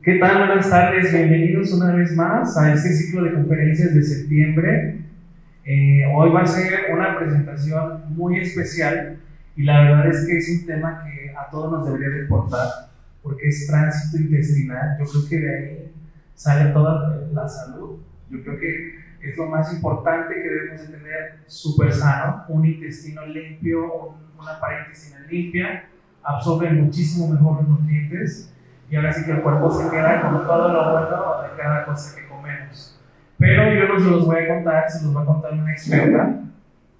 ¿Qué tal? Buenas tardes, bienvenidos una vez más a este ciclo de conferencias de septiembre. Hoy va a ser una presentación muy especial y la verdad es que es un tema que a todos nos debería de importar porque es tránsito intestinal. Yo creo que de ahí sale toda la salud. Yo creo que es lo más importante que debemos de tener súper sano, un intestino limpio, una pared intestinal limpia, absorbe muchísimo mejor los nutrientes. Y ahora sí que el cuerpo se queda con todo lo bueno de cada cosa que comemos. Pero yo no se los voy a contar, se los va a contar una experta.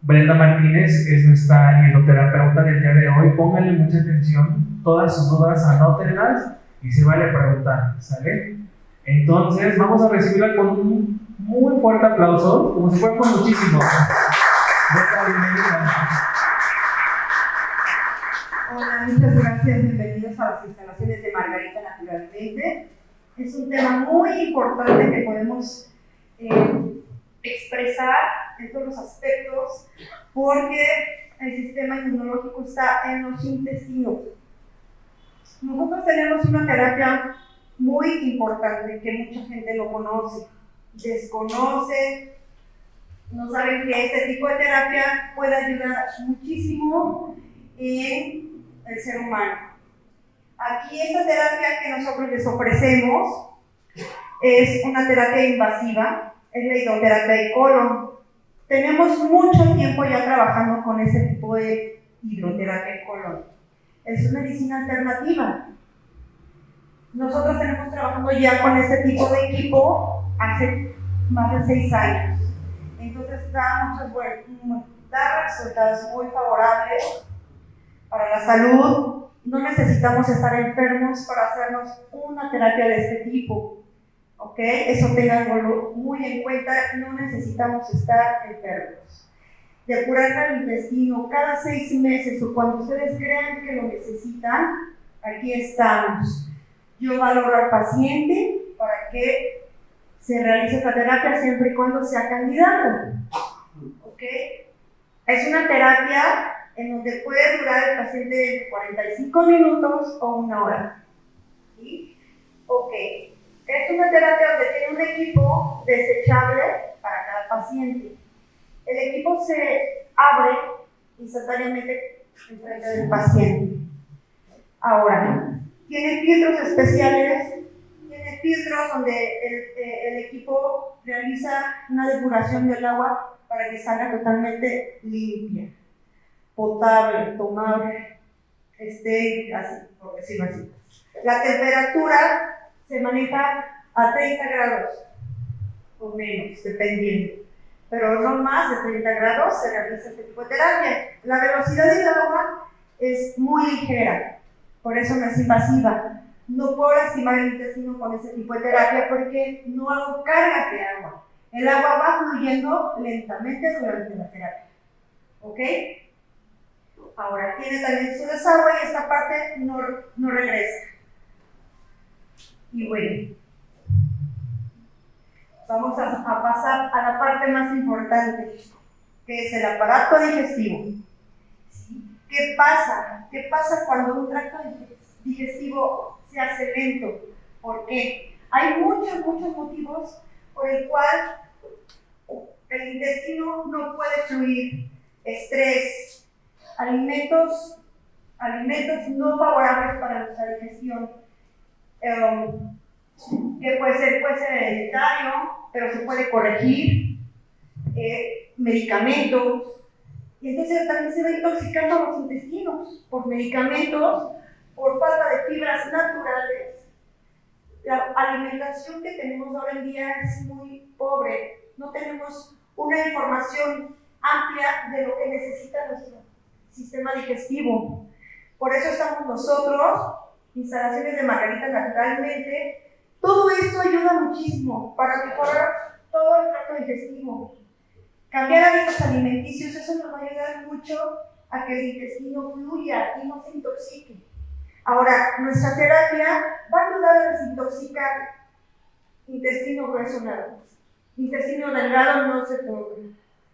Brenda Martínez es nuestra hidroterapeuta del día de hoy. Pónganle mucha atención, todas sus dudas anótenlas y se vale preguntar, ¿sale? Entonces vamos a recibirla con un muy fuerte aplauso, como si fuera con muchísimo. Brenda, bienvenida. Hola, muchas gracias, bienvenidos a las instalaciones de Margarita Naturalmente. Es un tema muy importante que podemos expresar en todos los aspectos porque el sistema inmunológico está en los intestinos. Nosotros tenemos una terapia muy importante que mucha gente no conoce, desconoce, no saben que este tipo de terapia puede ayudar muchísimo en el ser humano. Aquí esta terapia que nosotros les ofrecemos es una terapia invasiva, es la hidroterapia de colon. Tenemos mucho tiempo ya trabajando con ese tipo de hidroterapia de colon. Es una medicina alternativa. Nosotros tenemos trabajando ya con este tipo de equipo hace más de 6 años. Entonces da resultados muy favorables para la salud. No necesitamos estar enfermos para hacernos una terapia de este tipo, ¿ok? Eso tenganlo muy en cuenta, no necesitamos estar enfermos. Depurar el intestino cada 6 meses o cuando ustedes crean que lo necesitan, aquí estamos. Yo valoro al paciente para que se realice esta terapia siempre y cuando sea candidato, ¿ok? Es una terapia en donde puede durar el paciente de 45 minutos o 1 hora. ¿Sí? Ok. Es una terapia donde tiene un equipo desechable para cada paciente. El equipo se abre instantáneamente en frente del paciente. Ahora, tiene filtros especiales, tiene filtros donde el equipo realiza una depuración del agua para que salga totalmente limpia, potable, tomable, así, por decirlo así. La temperatura se maneja a 30 grados o menos, dependiendo, pero no más de 30 grados se realiza este tipo de terapia. La velocidad del agua es muy ligera, por eso no es invasiva. No puedo lastimar el intestino con ese tipo de terapia porque no hago cargas de agua. El agua va fluyendo lentamente durante la terapia, ¿ok? Ahora, tiene también su desagüe y esta parte no regresa. Y bueno, vamos a pasar a la parte más importante, que es el aparato digestivo. ¿Sí? ¿Qué pasa? ¿Qué pasa cuando un tracto digestivo se hace lento? ¿Por qué? Hay muchos motivos por el cual el intestino no puede fluir. Estrés, alimentos no favorables para nuestra digestión, que puede ser hereditario, pero se puede corregir, medicamentos, y entonces también se va intoxicando los intestinos por medicamentos, por falta de fibras naturales. La alimentación que tenemos ahora en día es muy pobre, no tenemos una información amplia de lo que necesita nuestro sistema digestivo. Por eso estamos nosotros, instalaciones de Margarita Naturalmente. Todo esto ayuda muchísimo para mejorar todo el tracto digestivo. Cambiar hábitos alimenticios, eso nos va a ayudar mucho a que el intestino fluya y no se intoxique. Ahora, nuestra terapia va a ayudar a desintoxicar intestino grueso nada más. Intestino delgado no se toca.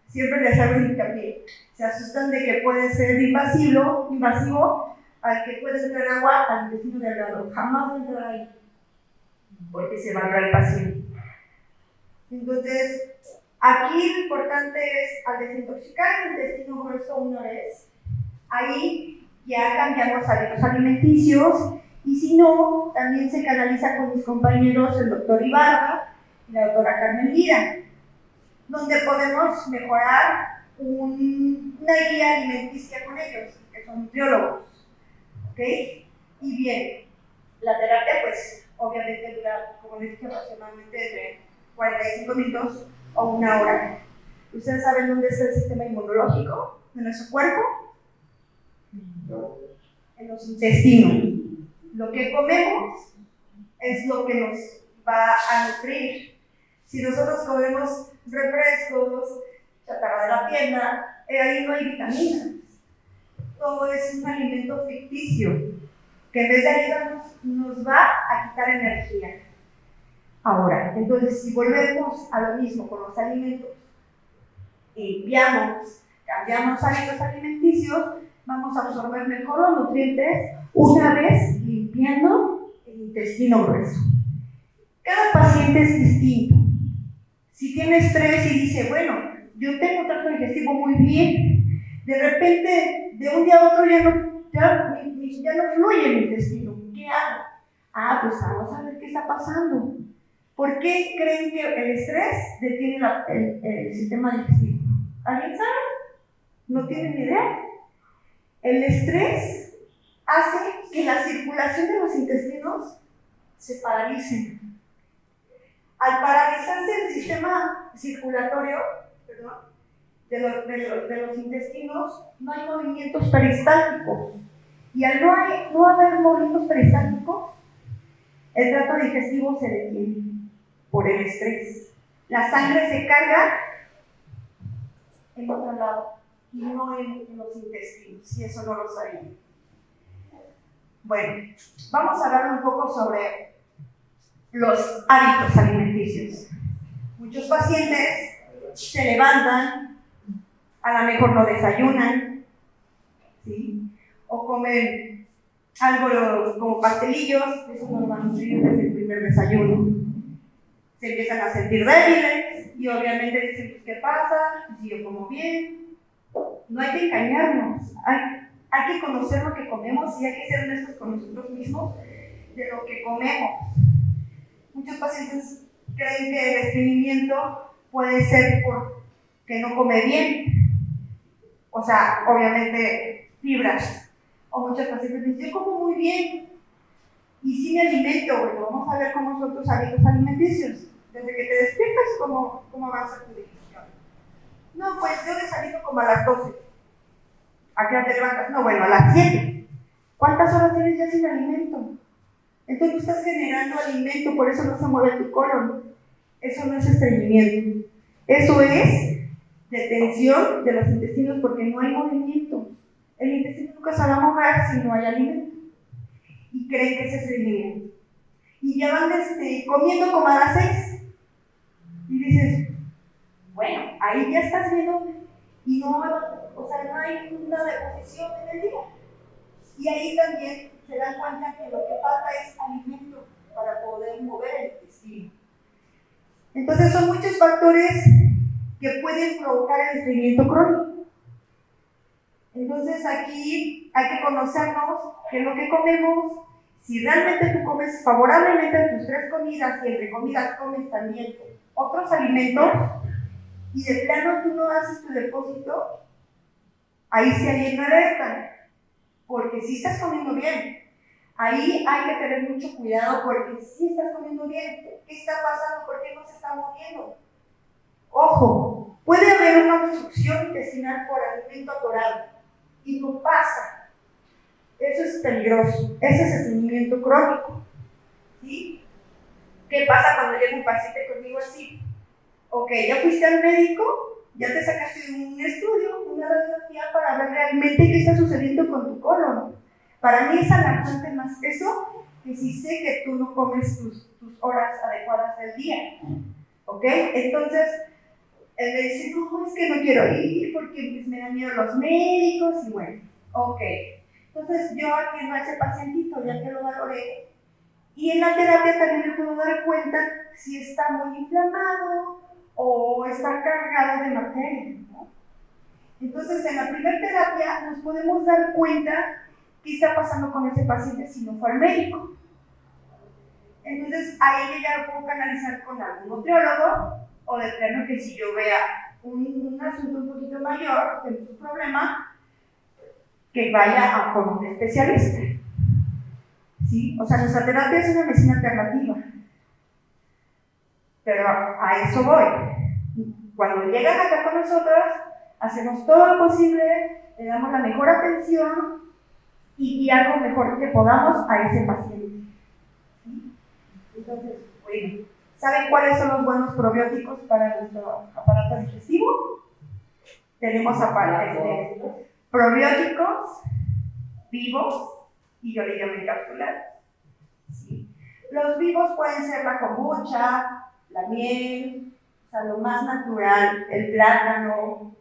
Siempre les hago hincapié. Se asustan de que puede ser invasivo al que puede entrar agua al intestino delgado. Jamás va a entrar ahí. porque se valora el paciente. Entonces, aquí lo importante es, al desintoxicar el intestino grueso una vez, ahí ya cambiamos hábitos alimenticios, y si no, también se canaliza con mis compañeros, el doctor Ibarra y la doctora Carmen Lira, donde podemos mejorar una guía alimenticia con ellos, que son nutriólogos. ¿Ok? Y bien, la terapia, pues, obviamente dura, como les dije, aproximadamente de 45 minutos o una hora. ¿Ustedes saben dónde está el sistema inmunológico de nuestro cuerpo? En los intestinos. Lo que comemos es lo que nos va a nutrir. Si nosotros comemos refrescos, chatarra de la tienda, ahí no hay vitaminas. Todo es un alimento ficticio que en vez de ayudarnos nos va a quitar energía. Ahora, entonces, si volvemos a lo mismo con los alimentos, limpiamos, cambiamos hábitos alimenticios, vamos a absorber mejor los nutrientes una vez limpiando el intestino grueso. Cada paciente es distinto. Si tiene estrés y dice, bueno, yo tengo tracto digestivo muy bien, de repente, de un día a otro ya no fluye el intestino. ¿Qué hago? Pues vamos a ver qué está pasando. ¿Por qué creen que el estrés detiene el sistema digestivo? ¿Alguien sabe? ¿No tienen ni idea? El estrés hace que la circulación de los intestinos se paralice. Al paralizarse el sistema circulatorio, de los intestinos, no hay movimientos peristálticos. Y al no haber movimientos peristálticos, el tracto digestivo se detiene por el estrés. La sangre se carga en otro lado y no en los intestinos, y eso no lo sabía. Bueno, vamos a hablar un poco sobre los hábitos alimenticios. Muchos pacientes se levantan, a lo mejor no desayunan, ¿sí? O comen algo como pastelillos, eso no lo van a nutrir desde el primer desayuno. Se empiezan a sentir débiles y obviamente dicen, pues, ¿qué pasa? Si yo como bien. No hay que engañarnos, hay que conocer lo que comemos y hay que ser honestos con nosotros mismos de lo que comemos. Muchos pacientes creen que el estreñimiento puede ser porque no come bien, o sea, obviamente fibras. O muchos pacientes dicen, yo como muy bien y sí me alimento. Bueno, vamos a ver cómo son tus hábitos alimenticios. Desde que te despiertas, ¿cómo avanza tu digestión? No, pues yo desayuno como a las 12. ¿A qué hora te levantas? No, bueno, a las 7. ¿Cuántas horas tienes ya sin alimento? Entonces tú estás generando alimento, por eso no se mueve tu colon. Eso no es estreñimiento. Eso es detención de los intestinos porque no hay movimiento. El intestino nunca se va a mover si no hay alimento. Y creen que es estreñimiento. Y ya van comiendo como a las 6. Y dices, bueno, ahí ya estás viendo y no hay una deposición en el día. Y ahí también se dan cuenta que lo que falta es alimento para poder mover el intestino. Entonces son muchos factores que pueden provocar el estreñimiento crónico. Entonces aquí hay que conocernos que lo que comemos, si realmente tú comes favorablemente en tus 3 comidas y entre comidas comes también otros alimentos y de plano tú no haces tu depósito, ahí sí hay una alerta, porque si estás comiendo bien, ahí hay que tener mucho cuidado porque si estás comiendo bien, ¿qué está pasando? ¿Por qué no se está moviendo? Ojo, puede haber una obstrucción intestinal por alimento atorado y no pasa. Eso es peligroso, ese es estreñimiento crónico, ¿sí? ¿Qué pasa cuando llega un paciente conmigo así? Ok, ya fuiste al médico, ya te sacaste un estudio, una radiografía para ver realmente qué está sucediendo con tu colon. Para mí es alarmante más eso que si sé que tú no comes tus horas adecuadas del día. ¿Ok? Entonces, él me dice, no, es que no quiero ir porque pues, me dan miedo los médicos y bueno, ok. Entonces yo atiendo a ese pacientito ya que lo valoré Y en la terapia también me puedo dar cuenta si está muy inflamado o está cargado de materia, ¿no? Entonces, en la primera terapia nos podemos dar cuenta qué está pasando con ese paciente si no fue al médico. Entonces, ahí yo ya lo puedo canalizar con algún nutriólogo, o de plano que si yo vea un asunto un poquito mayor, de un problema, que vaya con un especialista. ¿Sí? O sea, nuestra terapia es una medicina alternativa. Pero a eso voy. Cuando llegan acá con nosotros, hacemos todo lo posible, le damos la mejor atención y algo mejor que podamos a ese paciente. ¿Sí? Entonces, bueno, ¿saben cuáles son los buenos probióticos para nuestro aparato digestivo? Tenemos aparte de probióticos vivos y yo le llamo encapsulados. ¿Sí? Los vivos pueden ser la kombucha, la miel, o sea, lo más natural, el plátano,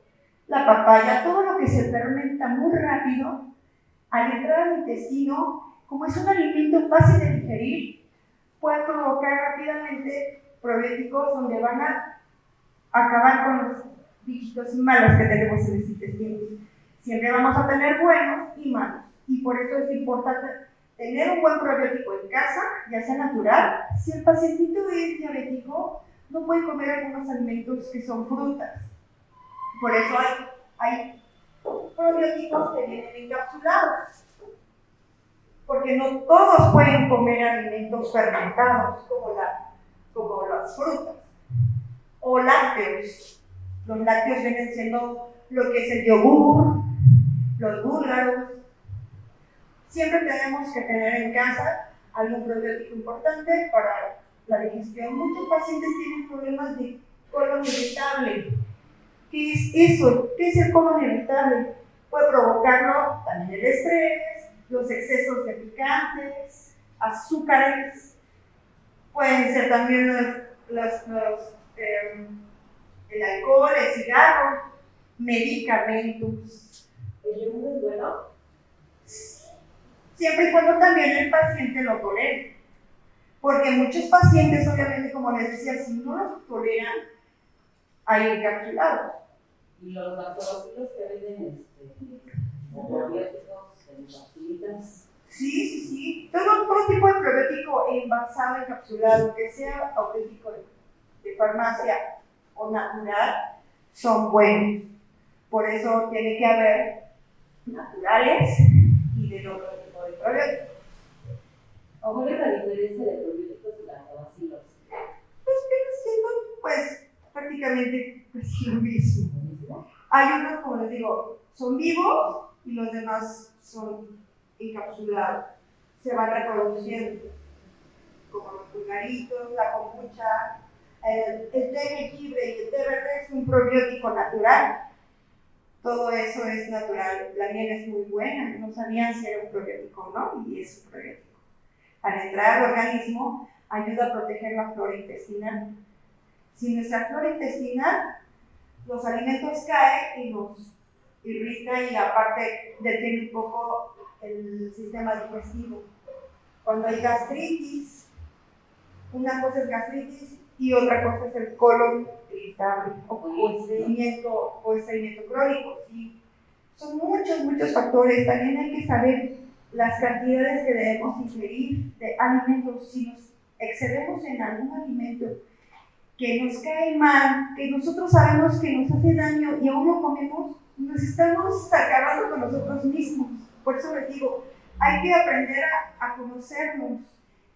la papaya, todo lo que se fermenta muy rápido, al entrar al intestino, como es un alimento fácil de digerir, puede provocar rápidamente probióticos donde van a acabar con los bichitos malos que tenemos en los intestinos. Siempre vamos a tener buenos y malos, y por eso es importante tener un buen probiótico en casa, ya sea natural. Si el pacientito es diabético, no puede comer algunos alimentos que son frutas. Por eso hay probióticos que vienen encapsulados, porque no todos pueden comer alimentos fermentados como las frutas o lácteos. Los lácteos vienen siendo lo que es el yogur, los búlgaros. Siempre tenemos que tener en casa algún probiótico importante para la digestión. Muchos pacientes tienen problemas de colon irritable. ¿Qué es eso? ¿Qué es el colon irritable? Puede provocarlo también el estrés, los excesos de picantes, azúcares. Pueden ser también el alcohol, el cigarro, medicamentos. ¿El yogur es bueno? Siempre y cuando también el paciente lo tolere. Porque muchos pacientes, obviamente, como les decía, si no lo toleran, hay encapsulados. ¿Y los lactobácillos que venden como probióticos en pastillitas? Sí. Todo tipo de probiótico envasado, encapsulado, que sea auténtico de farmacia o natural, son buenos. Por eso tiene que haber naturales y de otro tipo de probióticos. ¿Cuál es la diferencia de probióticos y lactobacilos? Pues prácticamente lo mismo. Hay unos, como les digo, son vivos y los demás son encapsulados. Se van reproduciendo, como los pulgaritos, la kombucha, el té de jengibre y el té verde es un probiótico natural. Todo eso es natural. La miel es muy buena, no sabían si era un probiótico o no, y es un probiótico. Al entrar al organismo, ayuda a proteger la flora intestinal. Si nuestra flora intestinal, los alimentos caen y nos irrita y aparte detiene un poco el sistema digestivo. Cuando hay gastritis, una cosa es gastritis y otra cosa es el colon irritable o estreñimiento crónico. ¿Sí? Son muchos factores. También hay que saber las cantidades que debemos ingerir de alimentos. Si nos excedemos en algún alimento que nos cae mal, que nosotros sabemos que nos hace daño y aún lo comemos, nos estamos acabando con nosotros mismos. Por eso les digo, hay que aprender a conocernos,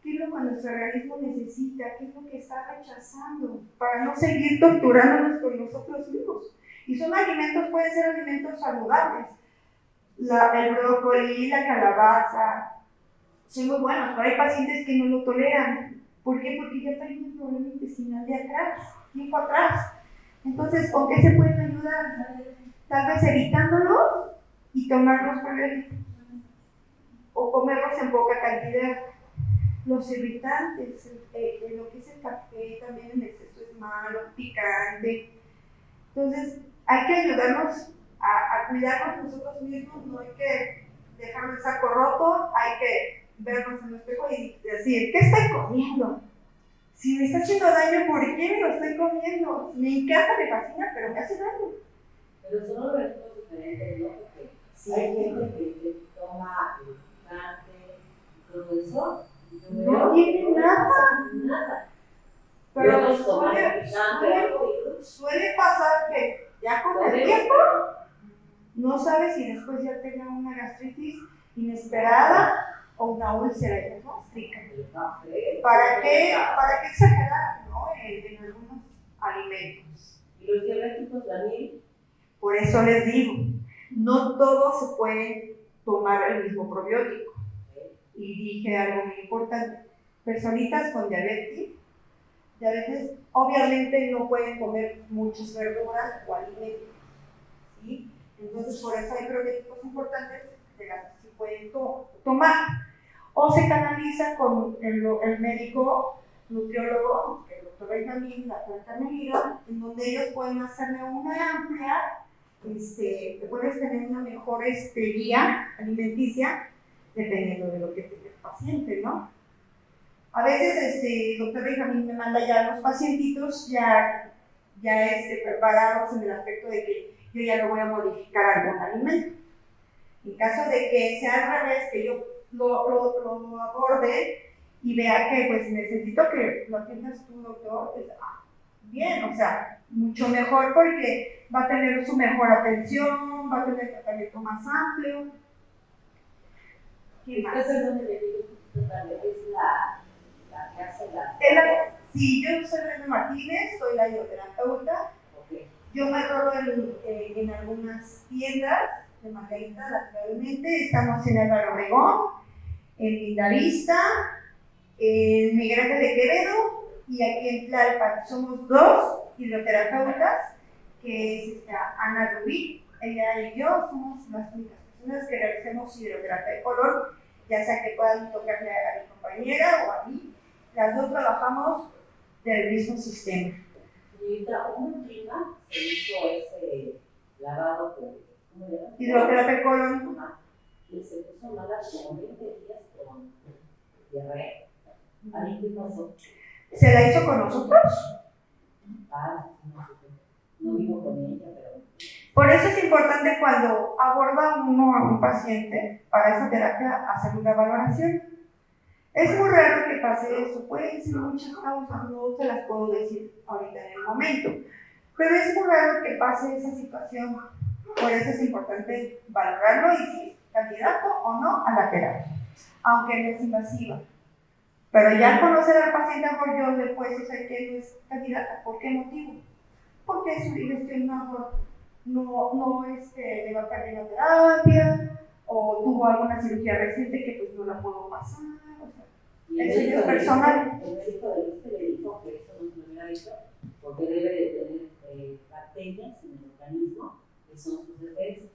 qué es lo que nuestro organismo necesita, qué es lo que está rechazando, para no seguir torturándonos con nosotros mismos. Y son alimentos, pueden ser alimentos saludables. El brócoli, la calabaza, son muy buenos, pero hay pacientes que no lo toleran. ¿Por qué? Porque ya traen un problema intestinal de atrás, tiempo atrás. Entonces, ¿con qué se pueden ayudar? Tal vez evitándolos y tomarlos probióticos. O comerlos en poca cantidad. Los irritantes, lo que es el café, también en exceso es malo, picante. Entonces, hay que ayudarnos a cuidarnos nosotros mismos, no hay que dejarlo el saco roto, hay que vernos en el espejo y decir, ¿qué estoy comiendo? Si me está haciendo daño, ¿por qué me lo estoy comiendo? Me encanta, me fascina, pero me hace daño. Pero son organismos diferentes, ¿no? Porque Sí. hay gente que toma picante y todo eso. No tiene nada. Pero Otros toman picante, algo suele pasar que ya con el tiempo no sabes si después ya tenga una gastritis inesperada o una úlcera gástrica. ¿Para qué exagerar, no? En algunos alimentos. ¿Y los diabéticos también? Por eso les digo, no todos se pueden tomar el mismo probiótico. Y dije algo muy importante, personitas con diabetes obviamente no pueden comer muchas verduras o alimentos, ¿sí? Entonces por eso hay probióticos importantes de las que se pueden tomar. O se canaliza con el médico nutriólogo, el doctor Benjamín, la doctora Carmelita, en donde ellos pueden hacerle una amplia, puedes tener una mejor guía alimenticia dependiendo de lo que tenga el paciente, ¿no? A veces el doctor Benjamín me manda ya los pacientitos ya preparados en el aspecto de que yo ya no voy a modificar algún alimento. En caso de que sea al revés, que yo lo aborde y vea que pues necesito que lo atiendas tú, doctor, pues, bien, o sea, mucho mejor porque va a tener su mejor atención, va a tener tratamiento más amplio. ¿Qué más? Es la que hace la... Sí, yo soy Brenda Martínez, soy la hidroterapeuta. Okay. Yo me rolo en algunas tiendas de Margarita, naturalmente. Estamos en Álvaro Obregón, en Lindavista, en Miguel Ángel de Quevedo y aquí en Tlalpan. Somos dos hidroterapeutas, que es Ana Rubí, ella y yo somos las únicas personas que realizamos hidroterapia de color, ya sea que puedan tocarle a mi compañera o a mí. Las dos trabajamos del mismo sistema. Y una prima se hizo ese lavado con, ¿cómo le llaman? Hidroterapia de colon. Y se puso mala como 20 días con diarrea. ¿Ahí qué pasó? ¿Se la hizo con nosotros? No vivo con ella, pero... Por eso es importante cuando aborda uno a un paciente para esa terapia hacer una valoración. Es muy raro que pase eso, pueden ser muchas causas, no se las puedo decir ahorita en el momento, pero es muy raro que pase esa situación, por eso es importante valorarlo y si es candidato o no a la terapia, aunque no es invasiva. Pero ya al conocer al paciente, mejor yo le puedo decir que no es candidata. ¿Por qué motivo? Porque su digestión no le va a perder la terapia, o tuvo alguna cirugía reciente que pues no la puedo pasar. Eso ya es personal. El médico del ISSSTE le dijo que eso no se lo hubiera dicho porque debe de tener bacterias en el organismo que son sus defensas.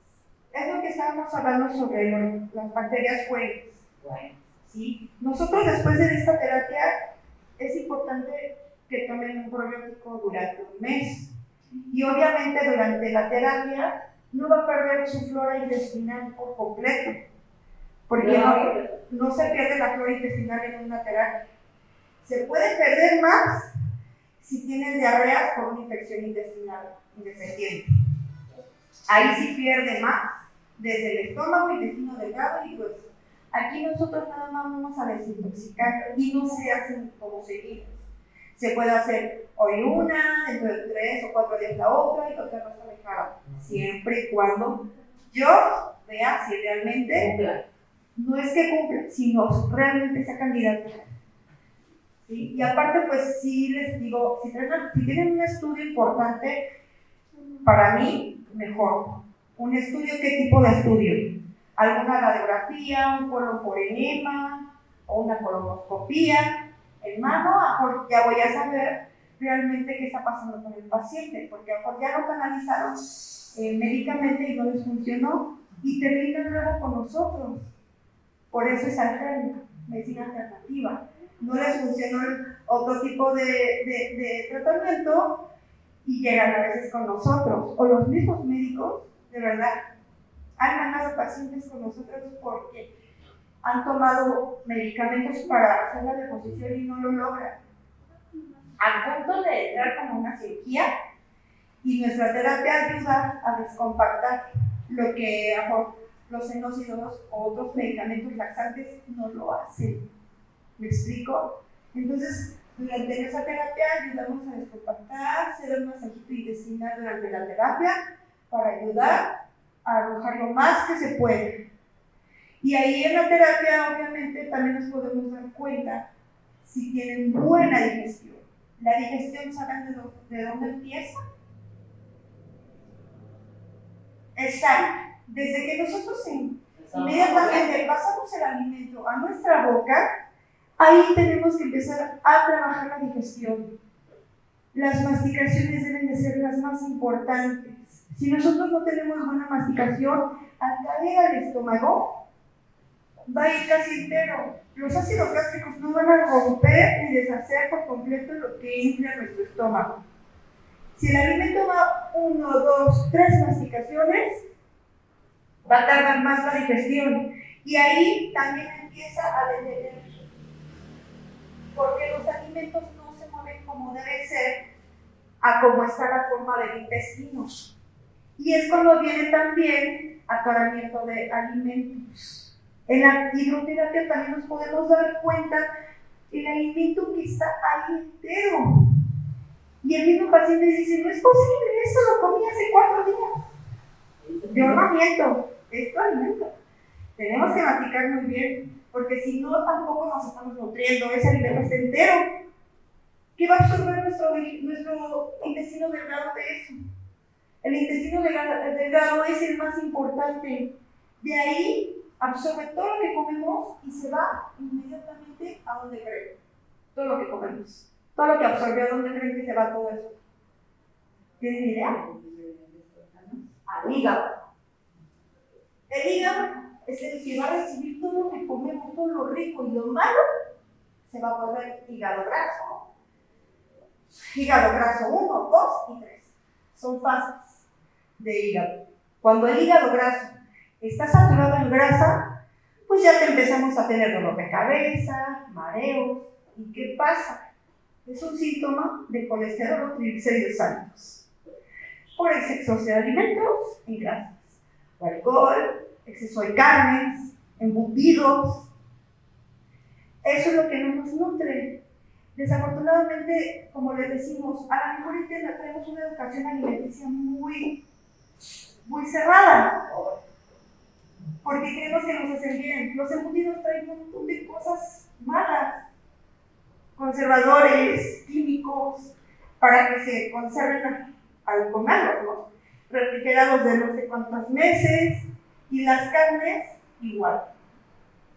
Es lo que estábamos hablando sobre las bacterias buenas. Bueno. ¿Sí? Nosotros después de esta terapia es importante que tomen un probiótico durante un mes. Y obviamente durante la terapia no va a perder su flora intestinal por completo. Porque no se pierde la flora intestinal en una terapia. Se puede perder más si tienen diarreas por una infección intestinal independiente. Ahí sí pierde más, desde el estómago, intestino delgado y hueso. Aquí nosotros nada más vamos a desintoxicar y no se hacen como seguidas. Se puede hacer hoy una, dentro de 3 o 4 días la otra y otra cosa dejada. Siempre y cuando yo vea si realmente no es que cumpla, sino realmente sea candidata. ¿Sí? Y aparte, pues sí les digo, si tienen un estudio importante, para mí, mejor. ¿Un estudio qué tipo de estudio? ¿Alguna radiografía, un colon por enema o una colonoscopía? En mano, mejor ya voy a saber realmente qué está pasando con el paciente, porque a mejor ya lo canalizaron médicamente y no les funcionó y terminan luego con nosotros. Por eso es alterna, medicina alternativa. No les funcionó otro tipo de tratamiento y llegan a veces con nosotros. O los mismos médicos, de verdad, han mandado pacientes con nosotros porque han tomado medicamentos para hacer la deposición y no lo logran, al punto de entrar como una cirugía, y nuestra terapia ayuda a descompactar lo que los enócidos o otros medicamentos laxantes no lo hacen. ¿Me explico? Entonces, durante nuestra terapia ayudamos a descompactar, se da un masajito intestinal durante la terapia para ayudar a arrojar lo más que se puede. Y ahí en la terapia, obviamente, también nos podemos dar cuenta si tienen buena digestión. La digestión, ¿saben de dónde empieza? Exacto. Desde que nosotros inmediatamente pasamos el alimento a nuestra boca, ahí tenemos que empezar a trabajar la digestión. Las masticaciones deben de ser las más importantes. Si nosotros no tenemos buena masticación, al caer al estómago, va a ir casi entero. Los ácidos gástricos no van a romper ni deshacer por completo lo que entra en nuestro estómago. Si el alimento va 1, 2, 3 masticaciones, va a tardar más la digestión. Y ahí también empieza a detener, porque los alimentos no se mueven como debe ser, a cómo está la forma del intestino. Y es cuando viene también atoramiento de alimentos. En la hidroterapia también nos podemos dar cuenta el alimento que está ahí entero. Y el mismo paciente dice, no es posible, eso lo comí hace 4 días. Yo no miento, es tu alimento. Tenemos que masticar muy bien, porque si no, tampoco nos estamos nutriendo, ese alimento está entero. ¿Qué va a absorber nuestro intestino delgado de eso? El intestino delgado es el más importante. De ahí absorbe todo lo que comemos y se va inmediatamente a donde creen. Todo lo que comemos. Todo lo que absorbió, ¿a dónde creen que se va todo eso? ¿Tienen idea? Al hígado. El hígado es el que va a recibir todo lo que comemos, todo lo rico y lo malo, se va a volver hígado graso. Hígado graso 1, 2 y 3. Son fases de hígado. Cuando el hígado graso está saturado en grasa, pues ya te empezamos a tener dolor de cabeza, mareos. ¿Y qué pasa? Es un síntoma de colesterol o triglicéridos altos por exceso de alimentos y grasas, o alcohol, exceso de carnes, embutidos. Eso es lo que no nos nutre. Desafortunadamente, como les decimos, a lo mejor tenemos una educación alimenticia muy cerrada, porque creemos que nos hacen bien. Los embutidos traen un montón de cosas malas, conservadores, químicos, para que se conserven al comerlos, ¿no? Refrigerados de no sé cuántos meses, y las carnes igual.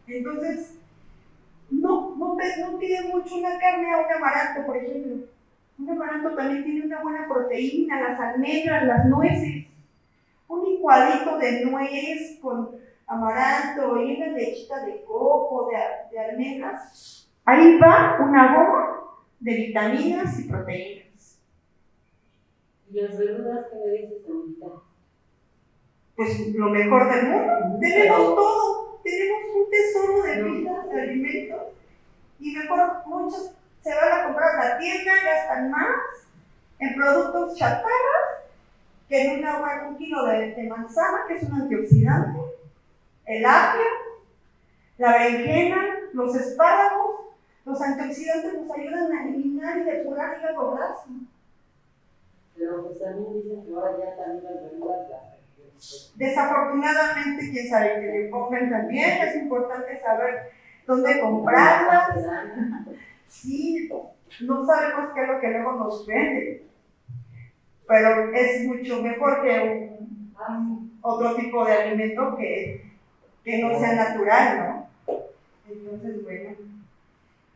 Entonces, no pide mucho una carne a un amaranto, por ejemplo. Un amaranto también tiene una buena proteína, las almendras, las nueces. Un licuadito de nuez con amaranto y una lechita de coco, de almendras. Ahí va una bomba de vitaminas y proteínas. ¿Y las verduras que me dices ahorita? Pues lo mejor del mundo. Tenemos todo. Tenemos un tesoro de vida, de alimentos. Y mejor muchos se van a comprar a la tienda, gastan más en productos chatarras que en un kilo de manzana, que es un antioxidante, el apio, la berenjena, los espárragos. Los antioxidantes nos ayudan a eliminar y depurar hígado graso. Pero pues también dicen que ahora ya también las verduras Desafortunadamente, quién sabe que le pongan también. Es importante saber dónde comprarlas. Sí, no sabemos qué es lo que luego nos venden, pero es mucho mejor que otro tipo de alimento que no sea natural, ¿no? Entonces, bueno,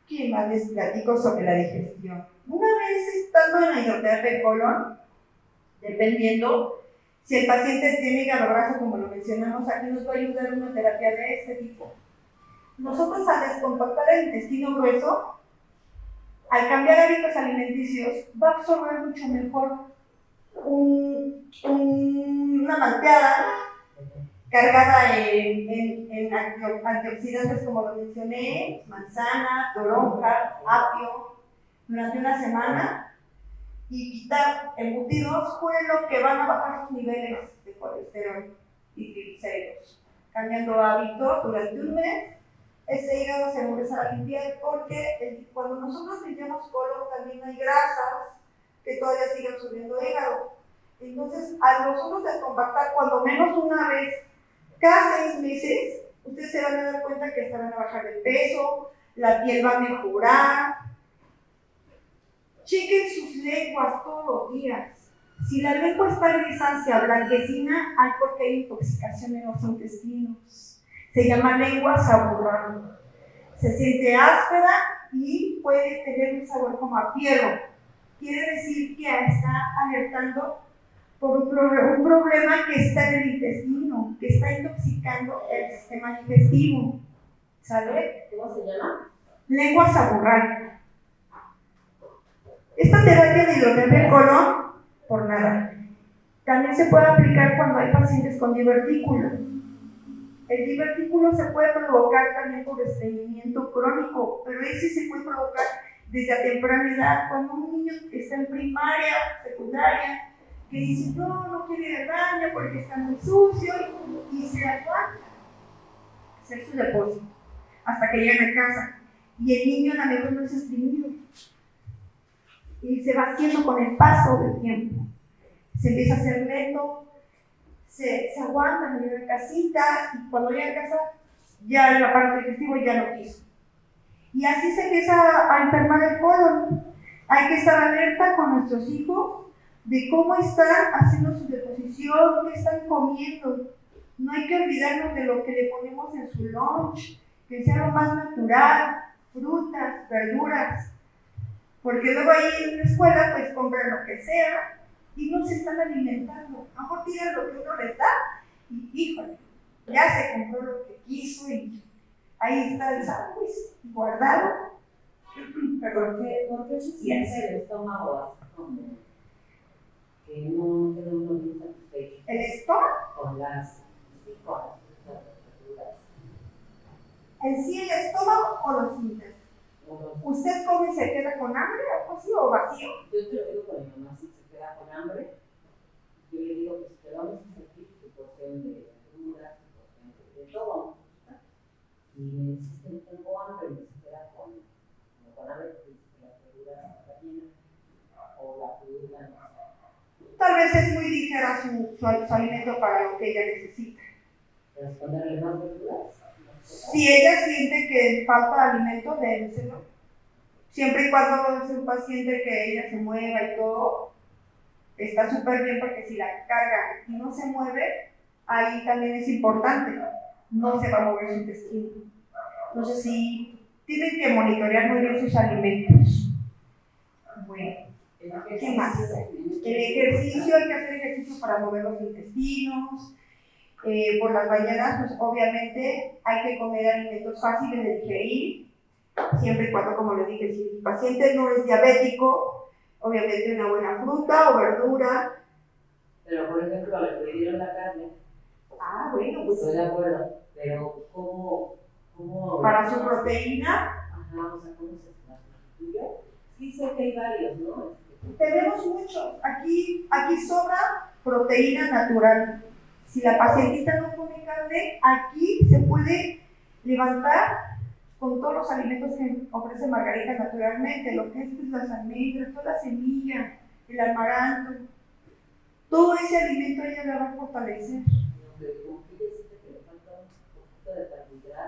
¿qué más les platico sobre la digestión? Una vez estando en la hidroterapia de colon, dependiendo si el paciente tiene hígado graso, como lo mencionamos aquí, nos va a ayudar una terapia de este tipo. Nosotros, al descompactar el intestino grueso, al cambiar hábitos alimenticios, va a absorber mucho mejor una malteada cargada en antioxidantes como lo mencioné, manzana, toronja, apio, durante una semana, y quitar embutidos fue lo que van a bajar sus niveles de colesterol y triglicéridos. Cambiando hábitos durante un mes, ese hígado se empieza a limpiar porque cuando nosotros limpiamos colon también hay grasas que todavía siguen subiendo hígado. Entonces, al nosotros descompactar cuando menos una vez cada 6 meses, ustedes se van a dar cuenta que van a bajar de peso, la piel va a mejorar. Chequen sus lenguas todos los días. Si la lengua está grisácea, blanquecina, hay porque hay intoxicación en los intestinos. Se llama lengua saburrada. Se siente áspera y puede tener un sabor como a fierro. Quiere decir que está alertando por un problema que está en el intestino, que está intoxicando el sistema digestivo. ¿Sale? ¿Cómo se llama? Lengua saburrada. Esta terapia de hidroterapia del colon, por nada. También se puede aplicar cuando hay pacientes con divertículos. El divertículo se puede provocar también por estreñimiento crónico, pero ese se puede provocar desde a temprana edad, cuando un niño que está en primaria, secundaria, que dice, no quiere ir al baño porque está muy sucio, y se aguanta hacer su depósito hasta que llegan a casa. Y el niño a lo mejor no es estreñido. Y se va haciendo con el paso del tiempo. Se empieza a hacer lento, se aguanta, no llega a casita, y cuando llega a casa, ya el aparato digestivo ya no quiso. Y así se empieza a enfermar el colon. Hay que estar alerta con nuestros hijos de cómo están haciendo su deposición, qué están comiendo. No hay que olvidarnos de lo que le ponemos en su lunch, que sea lo más natural, frutas, verduras. Porque luego ahí en la escuela pues compran lo que sea y no se están alimentando. A lo mejor tiran lo que uno les da y híjole, ya se compró lo que quiso y ahí está el sándwich guardado. ¿Por qué se siente el estómago así como que no queda uno bien satisfecho? ¿El estómago? Con las verduras. ¿En sí el estómago o los intestinos? ¿Usted come y se queda con hambre o así o vacío? Yo te lo digo con mi mamá, si se queda con hambre, yo le digo que si te vamos a sentir tu porción de verduras, tu porción de todo, ¿no? Y me dice que tengo hambre, y se queda con hambre porque dice que las verduras están llenas, o la fruta, no sé. Tal vez es muy ligera su alimento para lo que ella necesita. ¿Responderle más verduras? Si ella siente que falta alimento, dénselo. Siempre y cuando es un paciente que ella se mueva y todo, está súper bien porque si la carga y no se mueve, ahí también es importante, no se va a mover su intestino. Entonces sí, tienen que monitorear muy bien sus alimentos. Bueno, ¿qué más? El ejercicio, hay que hacer ejercicio para mover los intestinos. Por las mañanas, pues obviamente hay que comer alimentos fáciles de digerir, siempre y cuando, como les dije, si el paciente no es diabético, obviamente una buena fruta o verdura. Pero, por ejemplo, le prohibieron la carne. Ah, bueno, pues. Estoy de acuerdo, pero ¿cómo? Para su proteína. Ajá, o sea, ¿cómo se sustituye? Sí sé que hay varios, ¿no? Tenemos muchos. Aquí sobra proteína natural. Si la pacientita no come carne, aquí se puede levantar con todos los alimentos que ofrece Margarita naturalmente, lo que es pues, las almendras, toda la semilla, el amaranto. Todo ese alimento ella la va a fortalecer.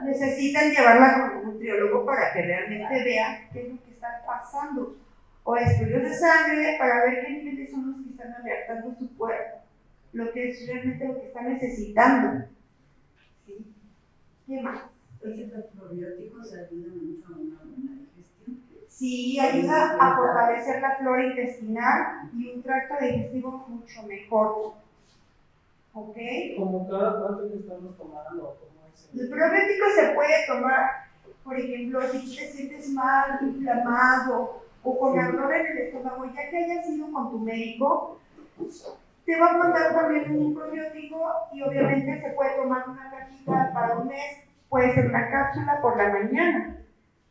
Necesitan llevarla con un nutriólogo para que realmente vea qué es lo que está pasando. O estudios de sangre para ver qué niveles son los que están alertando su cuerpo. Lo que es realmente lo que está necesitando. ¿Sí? ¿Qué más? Entonces los probióticos ayudan mucho a una buena digestión. Sí, ayuda a fortalecer la flora intestinal y un tracto digestivo mucho mejor. ¿Ok? ¿Como cada cuánto que estamos tomando? ¿Cómo es? El probiótico se puede tomar, por ejemplo, si tú te sientes mal, inflamado o con ardor en el estómago, ya que hayas ido con tu médico, te va a mandar también un probiótico y obviamente se puede tomar una cajita para un mes, puede ser una cápsula por la mañana,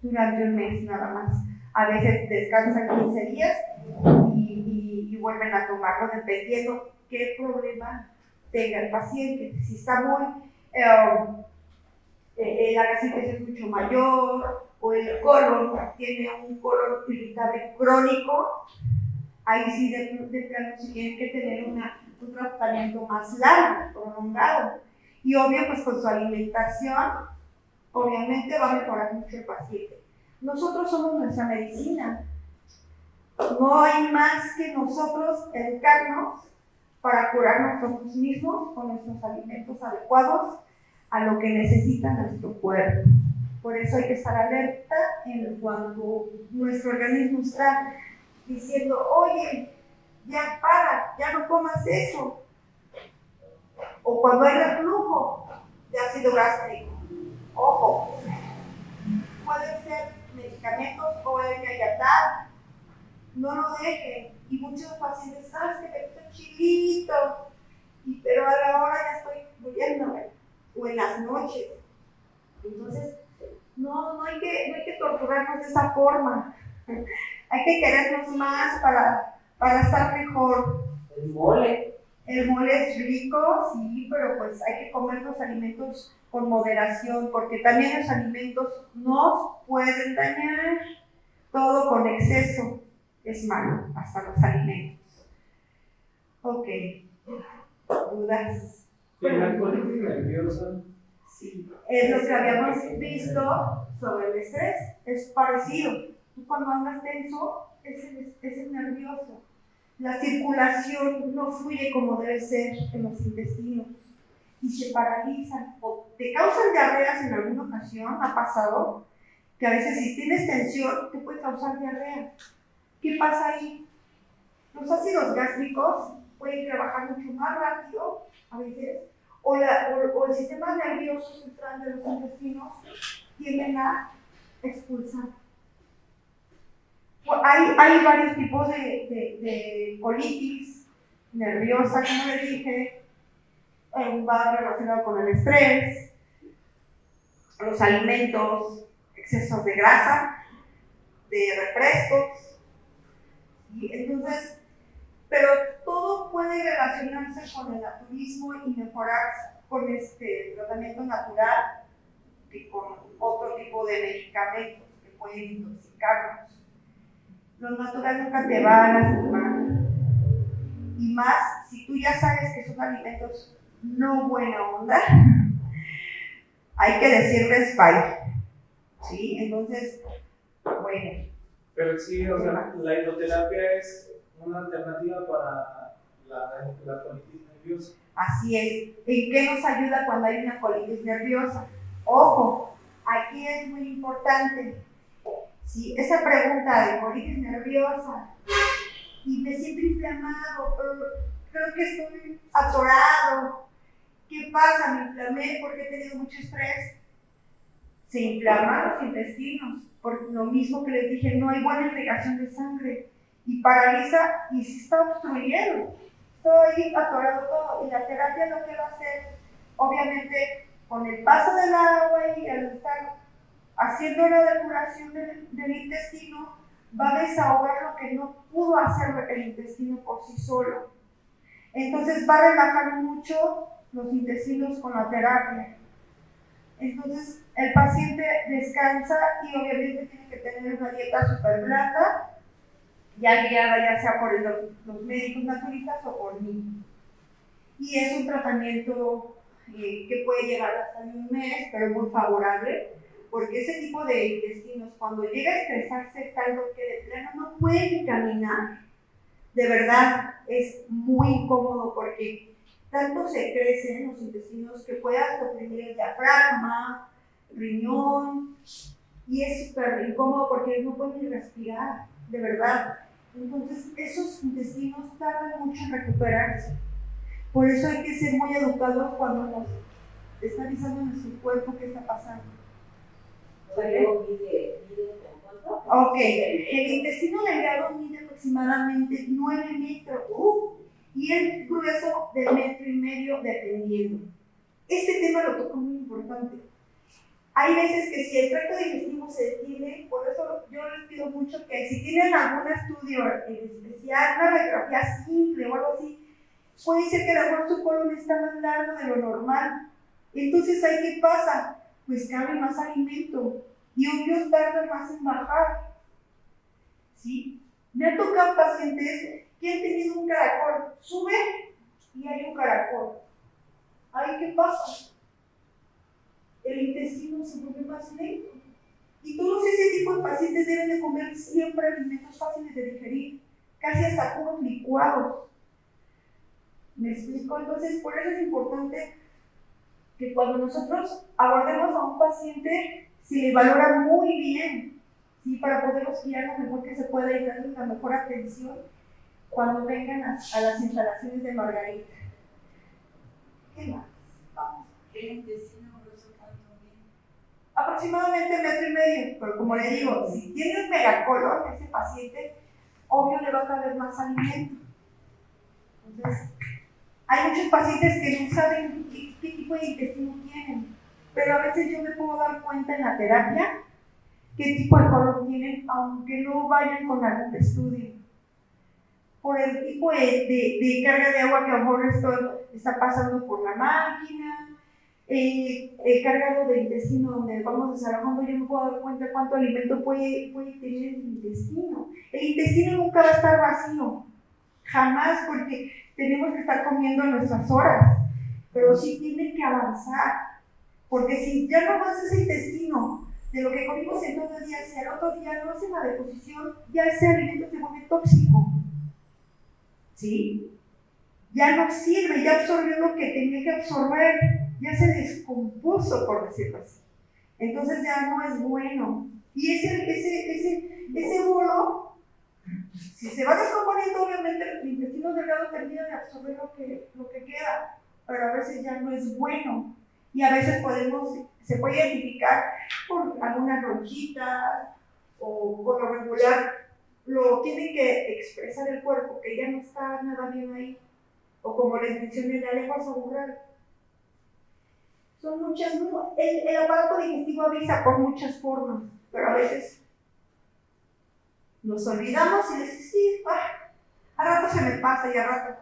durante un mes nada más. A veces descansan 15 días y vuelven a tomarlo dependiendo qué problema tenga el paciente. Si está muy, la gastritis es mucho mayor o el colon tiene un colon irritable crónico, ahí sí de plano sí tienen que tener un tratamiento más largo, prolongado. Y obvio, pues con su alimentación, obviamente va a mejorar mucho el paciente. Nosotros somos nuestra medicina. No hay más que nosotros educarnos para curar nosotros mismos con nuestros alimentos adecuados a lo que necesita nuestro cuerpo. Por eso hay que estar alerta en cuando nuestro organismo está diciendo, oye, ya para, ya no comas eso. O cuando hay reflujo de ácido gástrico. Ojo, pueden ser medicamentos o el Yayatal. No lo dejen. Y muchos pacientes, ¿sabes que me gusta chilito? Pero a la hora ya estoy muriéndome. O en las noches. Entonces, no hay que torturarnos de esa forma. Hay que querernos más para estar mejor. El mole. El mole es rico, sí, pero pues hay que comer los alimentos con moderación, porque también los alimentos nos pueden dañar. Todo con exceso es malo, hasta los alimentos. Ok. ¿Dudas? La colitis nerviosa. Sí, es lo que habíamos visto sobre el estrés, es parecido. Tú cuando andas tenso, es nervioso. La circulación no fluye como debe ser en los intestinos y se paralizan o te causan diarreas en alguna ocasión. Ha pasado que a veces si tienes tensión te puede causar diarrea. ¿Qué pasa ahí? Los ácidos gástricos pueden trabajar mucho más rápido a veces o el sistema nervioso central de los intestinos tienden a expulsar. Hay varios tipos de colitis nerviosa, como les dije, va relacionado con el estrés, los alimentos, excesos de grasa, de refrescos, y entonces, pero todo puede relacionarse con el naturismo y mejorar con este tratamiento natural y con otro tipo de medicamentos que pueden intoxicarnos. Lo natural nunca te va a lastimar. Y más, si tú ya sabes que son alimentos no buena onda, hay que decirles bye. ¿Sí? Entonces, bueno. Pero sí, o sea, la hidroterapia es una alternativa para la colitis nerviosa. Así es. ¿En qué nos ayuda cuando hay una colitis nerviosa? Ojo, aquí es muy importante. Sí, esa pregunta de colitis nerviosa y me siento inflamado, pero creo que estoy atorado. ¿Qué pasa? Me inflamé porque he tenido mucho estrés. Se inflaman los intestinos, por lo mismo que les dije, no hay buena irrigación de sangre y paraliza y se está obstruyendo. Estoy atorado todo y la terapia lo que va a hacer, obviamente, con el paso del agua y al estar haciendo la depuración del intestino, va a desahogar lo que no pudo hacer el intestino por sí solo. Entonces va a relajar mucho los intestinos con la terapia. Entonces el paciente descansa y obviamente tiene que tener una dieta súper blanda, ya guiada ya sea por los médicos naturistas o por mí. Y es un tratamiento que puede llegar hasta un mes, pero muy favorable, porque ese tipo de intestinos, cuando llega a estresarse tanto que de plano no puede caminar, de verdad es muy incómodo porque tanto se crecen los intestinos que puedas oprimir el diafragma, riñón, y es súper incómodo porque no pueden ni respirar, de verdad. Entonces esos intestinos tardan mucho en recuperarse. Por eso hay que ser muy educados cuando nos está avisando en nuestro cuerpo qué está pasando. Ok, el intestino delgado mide aproximadamente 9 metros y el grueso de 1,5 metros dependiendo. Este tema lo toco muy importante. Hay veces que si el tracto digestivo se detiene, por eso yo les pido mucho que si tienen algún estudio en especial, una radiografía simple o algo así, puede ser que a lo mejor su colon está más largo de lo normal. Entonces, ¿ahí qué pasa? Pues cabe más alimento y obvio tarda más en bajar. ¿Sí? Me han tocado pacientes que han tenido un caracol, sube y hay un caracol. ¿Ahí qué pasa? El intestino se vuelve más lento. Y todos ese tipo de pacientes deben de comer siempre alimentos fáciles de digerir, casi hasta puros licuados. ¿Me explico? Entonces, por eso es importante que cuando nosotros abordemos a un paciente, se le valora muy bien, ¿sí? Para poderlos guiar lo mejor que se pueda y darles la mejor atención cuando vengan a las instalaciones de Margarita. ¿Qué más? Vamos. ¿El intestino grueso cuánto mide? Aproximadamente 1,5 metros, pero como le digo, si tiene un megacolon, ese paciente, obvio le va a caber más alimento. Entonces, hay muchos pacientes que no saben qué tipo de intestino tienen, pero a veces yo me puedo dar cuenta en la terapia qué tipo de colon tienen, aunque no vayan con algún estudio. Por el tipo de carga de agua que a lo mejor esto está pasando por la máquina, el cargado de intestino donde vamos desalojando, yo me puedo dar cuenta cuánto alimento puede tener el intestino. El intestino nunca va a estar vacío, jamás, porque tenemos que estar comiendo a nuestras horas, pero sí tiene que avanzar, porque si ya no avanza ese intestino de lo que comimos en todo el día, si al otro día no hace la deposición, ya ese alimento se vuelve tóxico, ¿sí? Ya no sirve, ya absorbió lo que tenía que absorber, ya se descompuso, por decirlo así. Entonces ya no es bueno. Y ese bolo, si se va descomponiendo, obviamente el intestino delgado termina de absorber lo que queda, pero a veces ya no es bueno. Y a veces se puede identificar por algunas ronchitas o por lo regular lo tiene que expresar el cuerpo, que ya no está nada bien ahí. O como les mencioné, la lengua suburral. Son muchas, el aparato digestivo avisa por muchas formas, pero a veces nos olvidamos y decimos, sí, a rato se me pasa y a rato.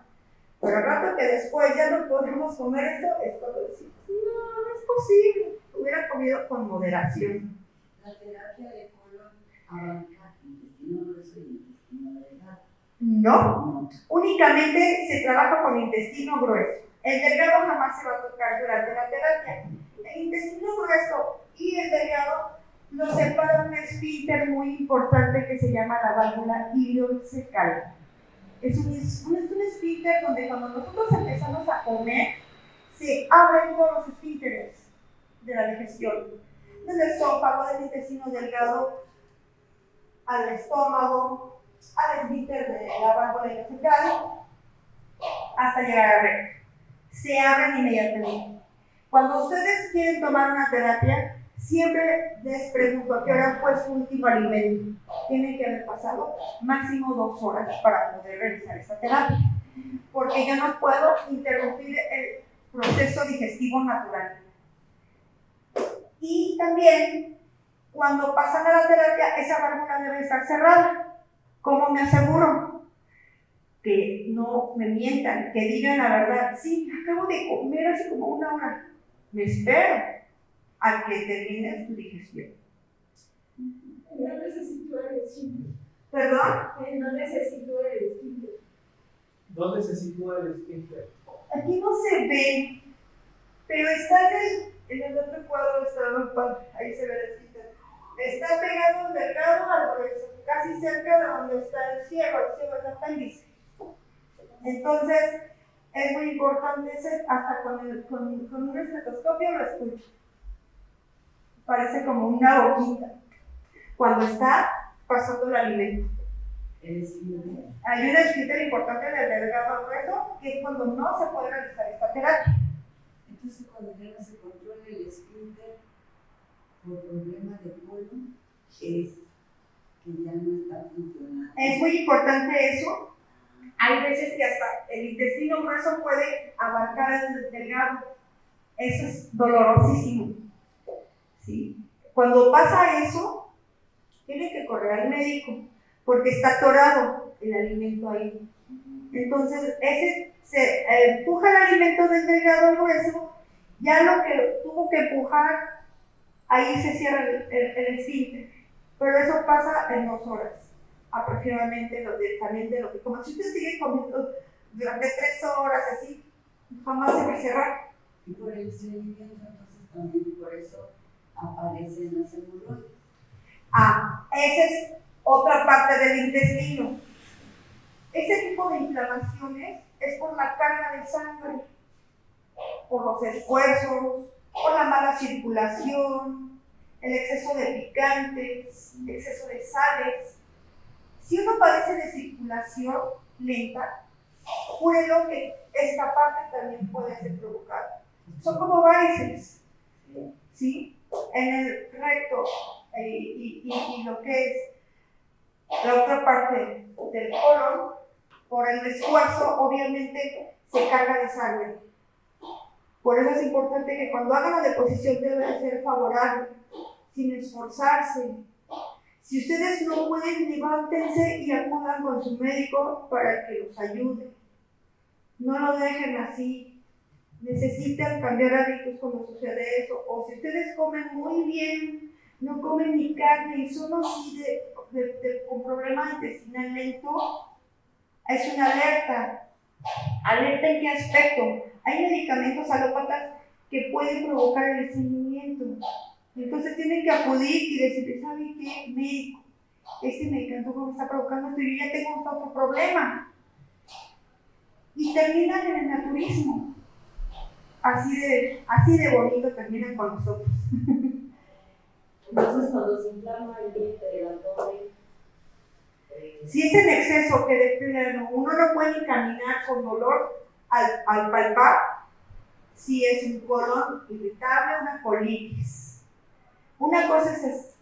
Pero a rato que después ya no podemos comer esto, es cuando decimos, no es posible, hubiera comido con moderación. La terapia de colon abarca intestino grueso y intestino delgado. No, únicamente se trabaja con intestino grueso. El delgado jamás se va a tocar durante la terapia. El intestino grueso y el delgado lo separa un esfínter muy importante que se llama la válvula ileocecal. Es un esfínter donde cuando nosotros empezamos a comer, se abren todos los esfínteres de la digestión. Del esófago, del intestino delgado, al estómago, al esfínter de la válvula ileocecal, hasta llegar a recto. Se abren inmediatamente. Cuando ustedes quieren tomar una terapia, siempre les pregunto a qué hora fue su último alimento. Tiene que haber pasado máximo 2 horas para poder realizar esta terapia, porque yo no puedo interrumpir el proceso digestivo natural. Y también, cuando pasan a la terapia, esa válvula debe estar cerrada. ¿Cómo me aseguro? Que no me mientan, que digan la verdad. Sí, acabo de comer hace como 1 hora. Me espero a que termine tu digestión. No necesito el esfínter. ¿Perdón? No necesito el esfínter. ¿Dónde se sitúa el esfínter? Aquí no se ve, pero está en el otro cuadro, ahí se ve el esfínter. Está pegado delgado al grueso, casi cerca de donde está el ciego es el apéndice. Entonces, es muy importante hasta con un estetoscopio lo escucho. Parece como una boquita cuando está pasando el alimento. El esfínter. Hay un esfínter importante del delgado al grueso, que es cuando no se puede realizar esta terapia. Entonces, cuando ya no se controla el esfínter por problema de colon, es que ya no está funcionando. Es muy importante eso, Hay veces que hasta el intestino grueso puede abarcar el delgado. Eso es dolorosísimo. ¿Sí? Cuando pasa eso, tiene que correr al médico, porque está atorado el alimento ahí. Entonces, ese se empuja el alimento del delgado al grueso, ya lo que tuvo que empujar, ahí se cierra el esfínter. Pero eso pasa en 2 horas, aproximadamente, también de lo que coman. Si usted sigue comiendo durante 3 horas, así, jamás se va a cerrar. Y por el estreñimiento, entonces también por eso aparecen las hemorroides. Esa es otra parte del intestino. Ese tipo de inflamaciones es por la carga de sangre, por los esfuerzos, por la mala circulación, el exceso de picantes, el exceso de sales. Si uno padece de circulación lenta, júrelo que esta parte también puede ser provocada. Son como varices, ¿sí? En el recto y lo que es la otra parte del colon, por el esfuerzo, obviamente se carga de sangre. Por eso es importante que cuando hagan la deposición debe ser favorable, sin esforzarse. Si ustedes no pueden, levántense y acudan con su médico para que los ayude. No lo dejen así. Necesitan cambiar hábitos cuando sucede eso. O si ustedes comen muy bien, no comen ni carne y son así con problema intestinal lento, es una alerta. ¿Alerta en qué aspecto? Hay medicamentos alópatas que pueden provocar el estreñimiento. Entonces tienen que acudir y decirle, ¿sabe qué, médico? Este medicamento me está provocando esto y yo ya tengo otro problema. Y terminan en el naturismo. Así de bonito terminan con nosotros. Entonces, cuando se inflama el vientre, el abdomen, Si es en exceso que de plano uno no puede ni caminar con dolor al palpar, si es un colon irritable, una colitis. Una cosa es esto,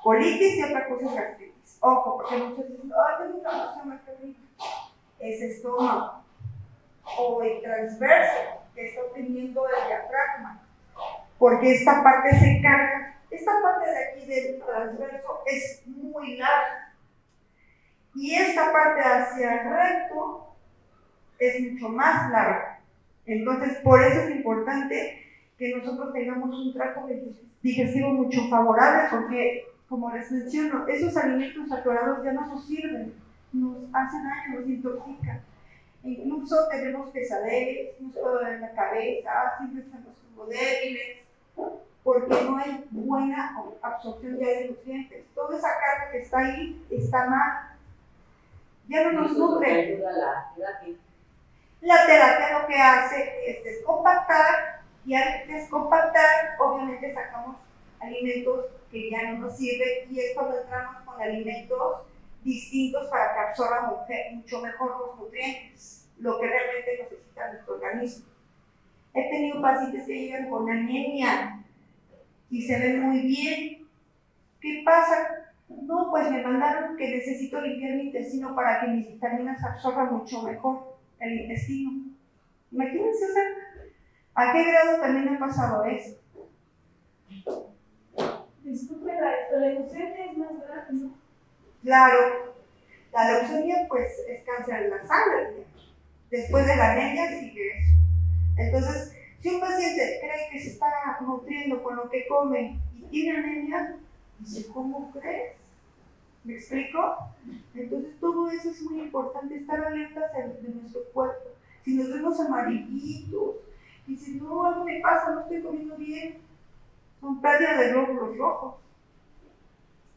colitis y otra cosa es gastritis. Ojo, porque muchos dicen, tengo inflamación gastritis. Es estómago. O el transverso, que está oprimiendo el diafragma. Porque esta parte se carga. Esta parte de aquí del transverso es muy larga. Y esta parte hacia el recto es mucho más larga. Entonces, por eso es importante que nosotros tengamos un tracto digestivo mucho favorable, porque, como les menciono, esos alimentos saturados ya no nos sirven, nos hacen daño, nos intoxican. Incluso tenemos pesadez, nos puede doler la cabeza, siempre estamos como débiles, porque no hay buena absorción ya de nutrientes. Toda esa carga que está ahí está mal. Ya no nos nutre. La terapia lo que hace es descompactar, y al descompactar, obviamente sacamos alimentos que ya no nos sirven, y es cuando entramos con alimentos distintos para que absorban mucho mejor los nutrientes, lo que realmente necesita nuestro organismo. He tenido pacientes que llegan con anemia y se ven muy bien. ¿Qué pasa? No, pues me mandaron que necesito limpiar mi intestino para que mis vitaminas absorban mucho mejor el intestino. Imagínense, o sea, ¿a qué grado también ha pasado eso? Disculpe, la leucemia es más grave, ¿no? Claro, la leucemia pues es cáncer en la sangre. Después de la anemia sigue eso. Entonces, si un paciente cree que se está nutriendo con lo que come y tiene anemia, dice, ¿cómo crees? ¿Me explico? Entonces todo eso es muy importante, estar alertas de nuestro cuerpo. Si nos vemos amarillitos, y si no, algo me pasa, no estoy comiendo bien, son pérdidas de glóbulos rojos,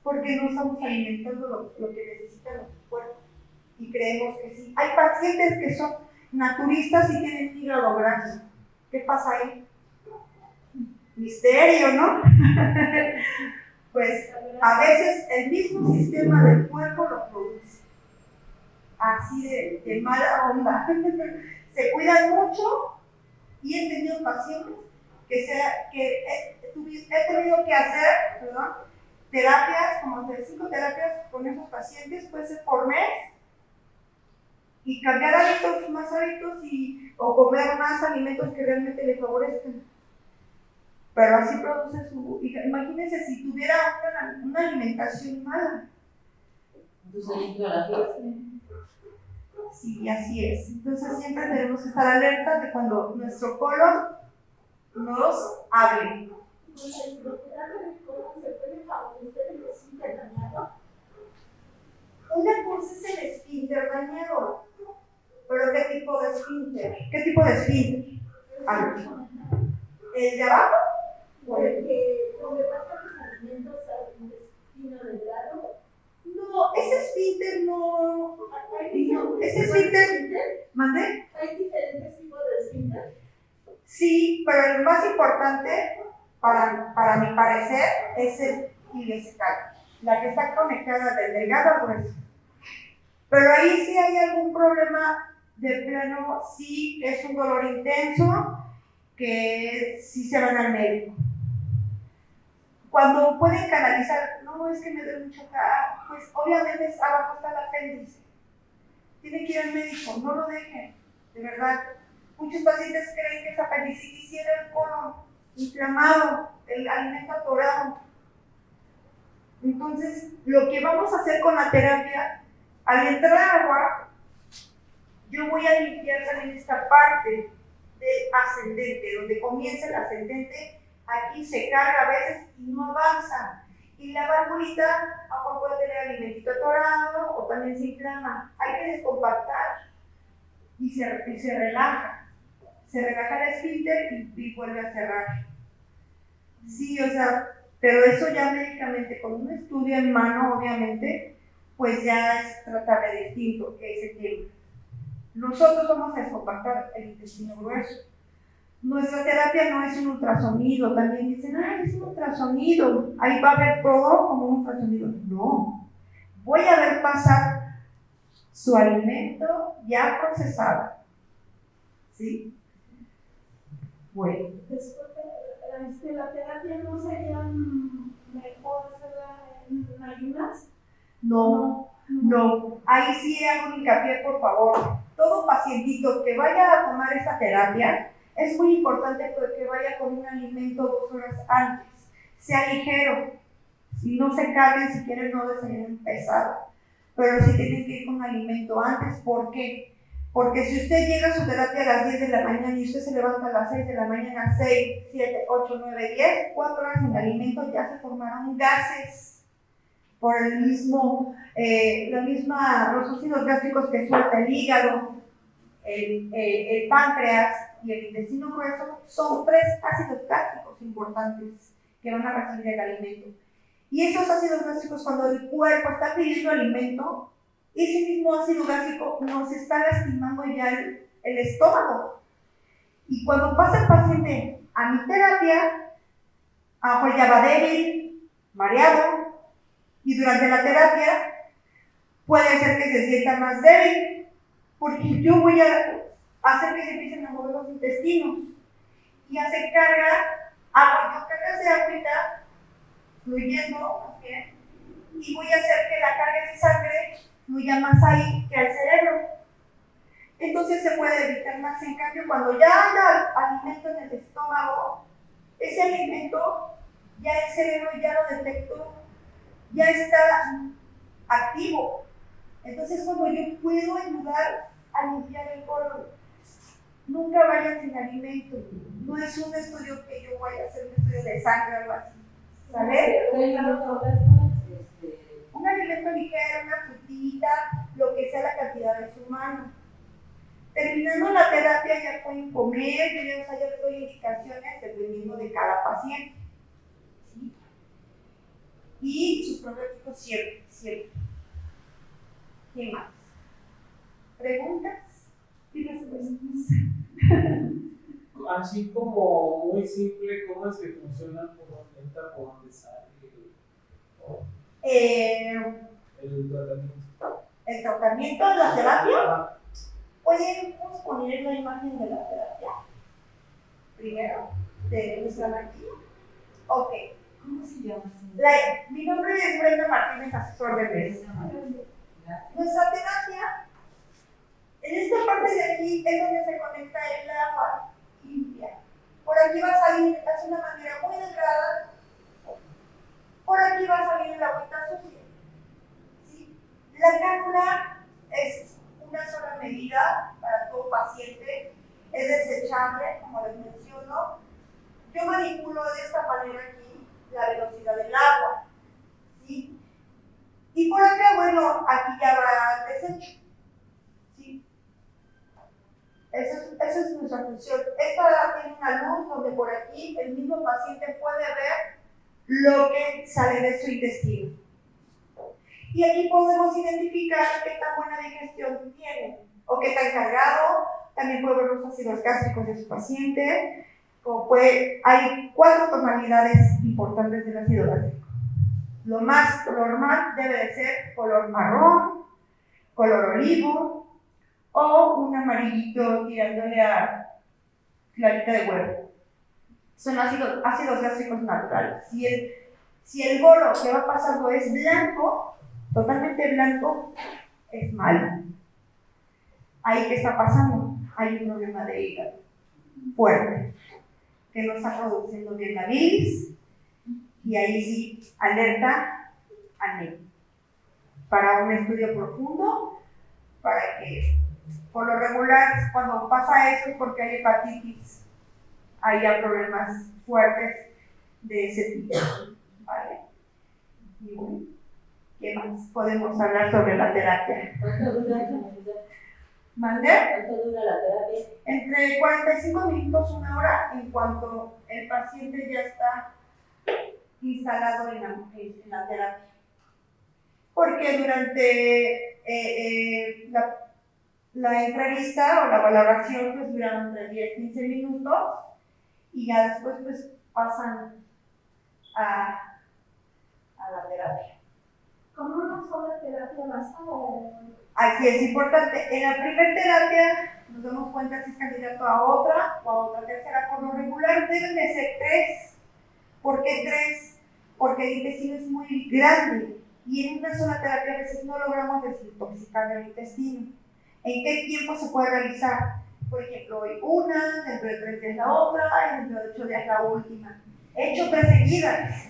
porque no estamos alimentando lo que necesita nuestro cuerpo. Y creemos que sí. Hay pacientes que son naturistas y tienen hígado graso. ¿Qué pasa ahí? Misterio, ¿no? Pues a veces el mismo sistema del cuerpo lo produce. Así de mala onda. Se cuidan mucho y he tenido pacientes que he tenido que hacer, terapias, como de 5 terapias con esos pacientes, puede ser por mes, y cambiar hábitos, más hábitos o comer más alimentos que realmente le favorezcan. Pero así produce su... Imagínense si tuviera una alimentación mala. Entonces ahí entra la fiesta. Sí, así es. Entonces siempre tenemos que estar alerta de cuando nuestro colon nos hable. Con la hidroterapia del colon se puede favorecer el esfínter dañado. Una cosa es el esfínter dañado. ¿Pero qué tipo de esfínter? ¿Qué tipo de esfínter? ¿El de abajo? Porque donde pasan los alimentos al intestino delgado. No, ese esfínter no. Ese esfínter. ¿Mandé? Hay diferentes tipos de esfínter. Sí, pero el más importante, para mi parecer, es el ileocecal, la que está conectada del delgado al grueso. Pero ahí sí hay algún problema de plano, sí es un dolor intenso, que sí se van al médico. Cuando pueden canalizar, no, es que me duele mucho acá, pues obviamente abajo está el apéndice. Tiene que ir al médico, no lo dejen, de verdad. Muchos pacientes creen que es apendicitis y era el colon inflamado, el alimento atorado. Entonces, lo que vamos a hacer con la terapia, al entrar agua, yo voy a limpiar también esta parte del ascendente, donde comienza el ascendente, aquí se carga a veces y no avanza. Y la valvulita, agua puede tener alimentito atorado o también se inflama. Hay que descompactar y se relaja. Se relaja el esfínter y vuelve a cerrar. Sí, o sea, pero eso ya médicamente, con un estudio en mano, obviamente, pues ya es tratable distinto ese tema. Nosotros vamos a descompactar el intestino grueso. Nuestra terapia no es un ultrasonido. También dicen, ay, es un ultrasonido. Ahí va a ver todo como un ultrasonido. No. Voy a ver pasar su alimento ya procesado. ¿Sí? Bueno. Después de la terapia, ¿no sería mejor hacerla en ayunas? No. Ahí sí hago un hincapié, por favor. Todo pacientito que vaya a tomar esta terapia, es muy importante que vaya con un alimento 2 horas antes. Sea ligero. Si no se carguen, si quieren no desayunen pesado. Pero sí tienen que ir con un alimento antes. ¿Por qué? Porque si usted llega a su terapia a las 10 de la mañana y usted se levanta a las 6 de la mañana, 6, 7, 8, 9, 10, 4 horas sin alimento, ya se formaron gases por el mismo, los ácidos gástricos que suelta el hígado, el páncreas y el intestino grueso. Son 3 ácidos gástricos importantes que van a recibir el alimento. Y esos ácidos gástricos, cuando el cuerpo está pidiendo alimento, ese mismo ácido gástrico nos está lastimando ya el estómago. Y cuando pasa el paciente a mi terapia, pues ya va débil, mareado, y durante la terapia puede ser que se sienta más débil, porque yo voy a hacer que se empiecen a mover los intestinos y hacer cargas de agüita fluyendo, ¿okay? Y voy a hacer que la carga de sangre fluya más ahí que al cerebro. Entonces se puede evitar más. En cambio, cuando ya haya alimento en el estómago, ese alimento ya el cerebro ya lo detectó, ya está activo. Entonces, cuando yo puedo ayudar a limpiar el colon, nunca vayan sin alimento. No es un estudio que yo vaya a hacer, un estudio de sangre o algo así. ¿Sale? Un alimento ligero, una frutita, lo que sea la cantidad de su mano. Terminando la terapia ya pueden comer, yo ya les doy indicaciones dependiendo de cada paciente. ¿Sí? Y sus probióticos siempre. ¿Qué más? ¿Preguntas? ¿Y respuestas? Así como muy simple, ¿cómo es que funciona? ¿Por dónde entra, por dónde sale? El tratamiento. El tratamiento de la terapia. Podemos poner la imagen de la terapia. Primero, de nuestra máquina. Ok. ¿Cómo se llama? Mi nombre es Brenda Martínez, asesor de redes. Nuestra terapia aquí es donde se conecta el agua limpia. Por aquí va a salir, es una manera muy delgada, por aquí va a salir el agüita sucia. ¿Sí? La cánula es una sola medida para todo paciente, es desechable, como les menciono. Yo manipulo de esta manera aquí la velocidad del agua. ¿Sí? Y por acá, bueno, aquí ya va el desecho. ¿Sí? Esa es nuestra función. Esta tiene una luz donde por aquí el mismo paciente puede ver lo que sale de su intestino. Y aquí podemos identificar qué tan buena digestión tiene o qué tan cargado. También puede ver los ácidos gástricos de su paciente. Hay 4 tonalidades importantes del ácido gástrico. Lo más normal debe de ser color marrón, color olivo o un amarillito tirándole a clarita de huevo. Son ácidos gástricos naturales. Si el bolo que va pasando es blanco, totalmente blanco, es malo. ¿Ahí qué está pasando? Hay un problema de hígado fuerte, que no está produciendo bien la bilis, y ahí sí, alerta anemia. Para un estudio profundo, para que, por lo regular, cuando pasa eso es porque hay hepatitis, hay ya problemas fuertes de ese tipo. ¿Vale? Y bueno, ¿qué más podemos hablar sobre la terapia? ¿Cuánto dura la terapia? ¿Mande? ¿Cuánto dura la terapia? Entre 45 minutos, 1 hora, en cuanto el paciente ya está instalado en la terapia. Porque durante la entrevista o la valoración pues dura entre 10-15 minutos y ya después pues pasan a la terapia. ¿Con una sola terapia basta o...? Aquí es importante, en la primera terapia nos damos cuenta si es candidato a otra o a otra tercera. Por lo regular deben de ser 3. ¿Por qué 3? Porque el intestino es muy grande y en una sola terapia a veces no logramos desintoxicar el intestino. ¿En qué tiempo se puede realizar? Por ejemplo, hoy una, dentro de 3 días la otra, y dentro de 8 días la última. He hecho 3 seguidas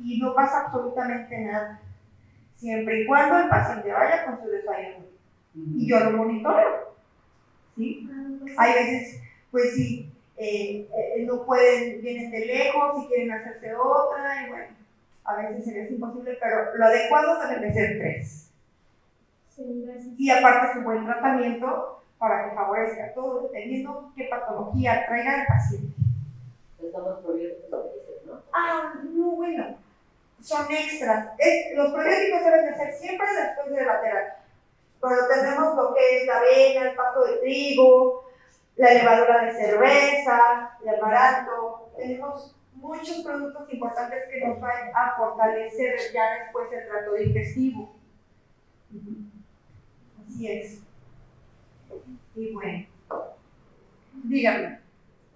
y no pasa absolutamente nada. Siempre y cuando el paciente vaya con su desayuno. Y yo lo monitoreo. ¿Sí? Hay veces, pues sí, no pueden, vienen de lejos y quieren hacerse otra, y bueno, a veces es imposible, pero lo adecuado deben de ser 3. Sí, gracias. Y aparte es un buen tratamiento para que favorezca todo, dependiendo qué patología traiga el paciente. Estamos probióticos, ¿no? No, bueno, son extras. Los probióticos deben de ser siempre después de la terapia. Pero tenemos lo que es la avena, el pasto de trigo, la levadura de cerveza, el amaranto. Tenemos muchos productos importantes que nos van a fortalecer ya después el tracto digestivo. Así es. Y bueno, dígame.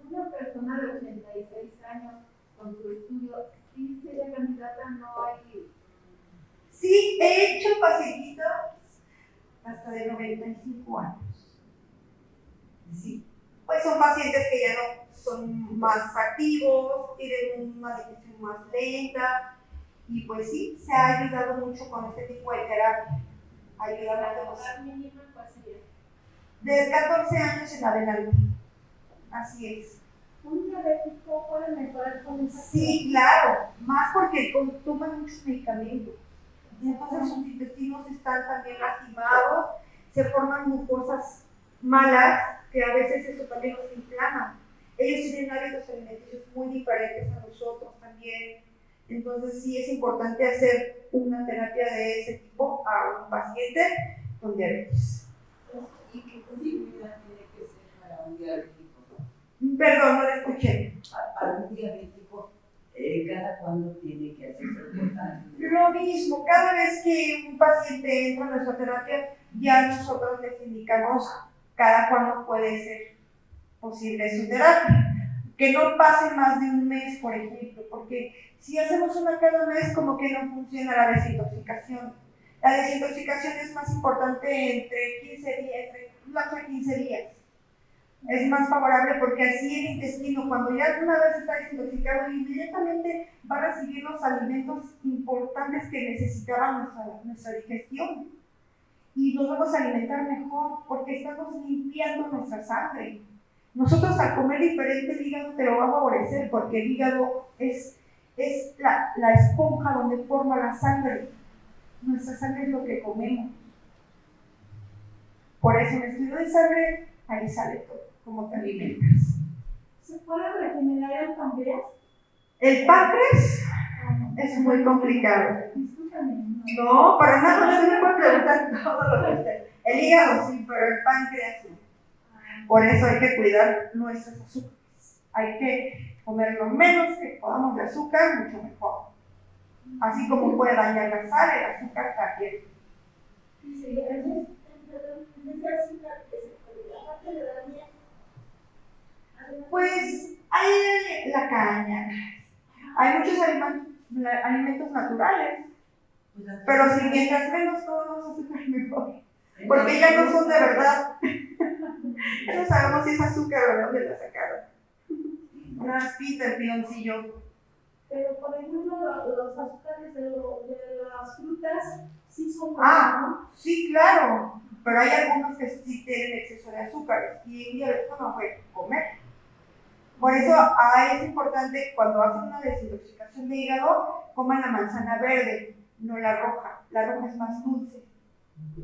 Una persona de 86 años con su estudio, ¿sí sería candidata? No hay... Sí, he hecho pacientitos hasta de 95 años. Sí. Pues son pacientes que ya no son más activos, tienen una digestión más lenta, y pues sí, se ha ayudado mucho con este tipo de terapia. Ayuda a La los edad mínima, ¿cuál sería? de 14 años en adelante. Así es. ¿Un diabético puede mejorar con esa? Sí, claro, más porque toman muchos medicamentos. Entonces sus intestinos están también lastimados, se forman mucosas malas que a veces eso también los inflama. Ellos tienen hábitos alimenticios muy diferentes a nosotros también. Entonces sí es importante hacer una terapia de ese tipo a un paciente con diabetes. ¿Y qué posibilidad tiene que ser para un diabético? Perdón, no lo escuché. Para un diabético, ¿cada cuándo tiene que hacerse el portal? Lo mismo, cada vez que un paciente entra a nuestra terapia, ya nosotros les indicamos cada cuándo puede ser posible su terapia. Que no pase más de un mes, por ejemplo, porque si hacemos una cada mes, como que no funciona la desintoxicación. La desintoxicación es más importante entre 15 días, entre un lapso de 15 días. Es más favorable porque así el intestino, cuando ya una vez está desintoxicado, inmediatamente va a recibir los alimentos importantes que necesitaba nuestra digestión. Y nos vamos a alimentar mejor porque estamos limpiando nuestra sangre. Nosotros al comer diferente, el hígado te lo va a favorecer porque el hígado es la esponja donde forma la sangre. Nuestra sangre es lo que comemos. Por eso en el estudio de sangre, ahí sale todo. ¿Cómo te alimentas? ¿Se puede regenerar el páncreas? El páncreas es muy complicado. Discúlpame. No, para nada, no se me puede preguntar todo lo que usted. El hígado sí, pero el páncreas no. Por eso hay que cuidar nuestros azúcares. Hay que comer lo menos que podamos de azúcar, mucho mejor. Así como puede dañar la sal, el azúcar también. Sí, ese azúcar que se puede, aparte de la miel. Pues hay la caña, hay muchos alimentos naturales, pero si mientras menos comemos azúcar mejor, porque ya no son de verdad. Ya no sabemos si es azúcar o de dónde la sacaron. Una aspita, el piloncillo. Pero por ejemplo, los azúcares de las frutas sí son buenos, ¿no? Sí, claro, pero hay algunos que sí tienen exceso de azúcar y un diabético no puede comer. Por eso es importante cuando hacen una desintoxicación de hígado, coman la manzana verde, no la roja. La roja es más dulce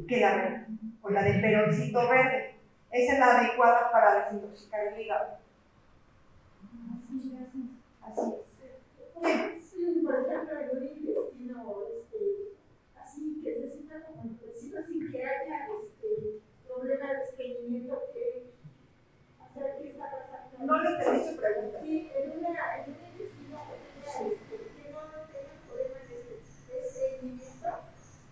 que la verde, o la de peroncito verde. Esa es la adecuada para desintoxicar el hígado. Así es. Sí, por ejemplo, el intestino, así que se sienta como intestino sin que haya problema de estreñimiento que hacer qué está pasando. No le entendí su pregunta. Sí, en un intestino que no tenga problema de estreñimiento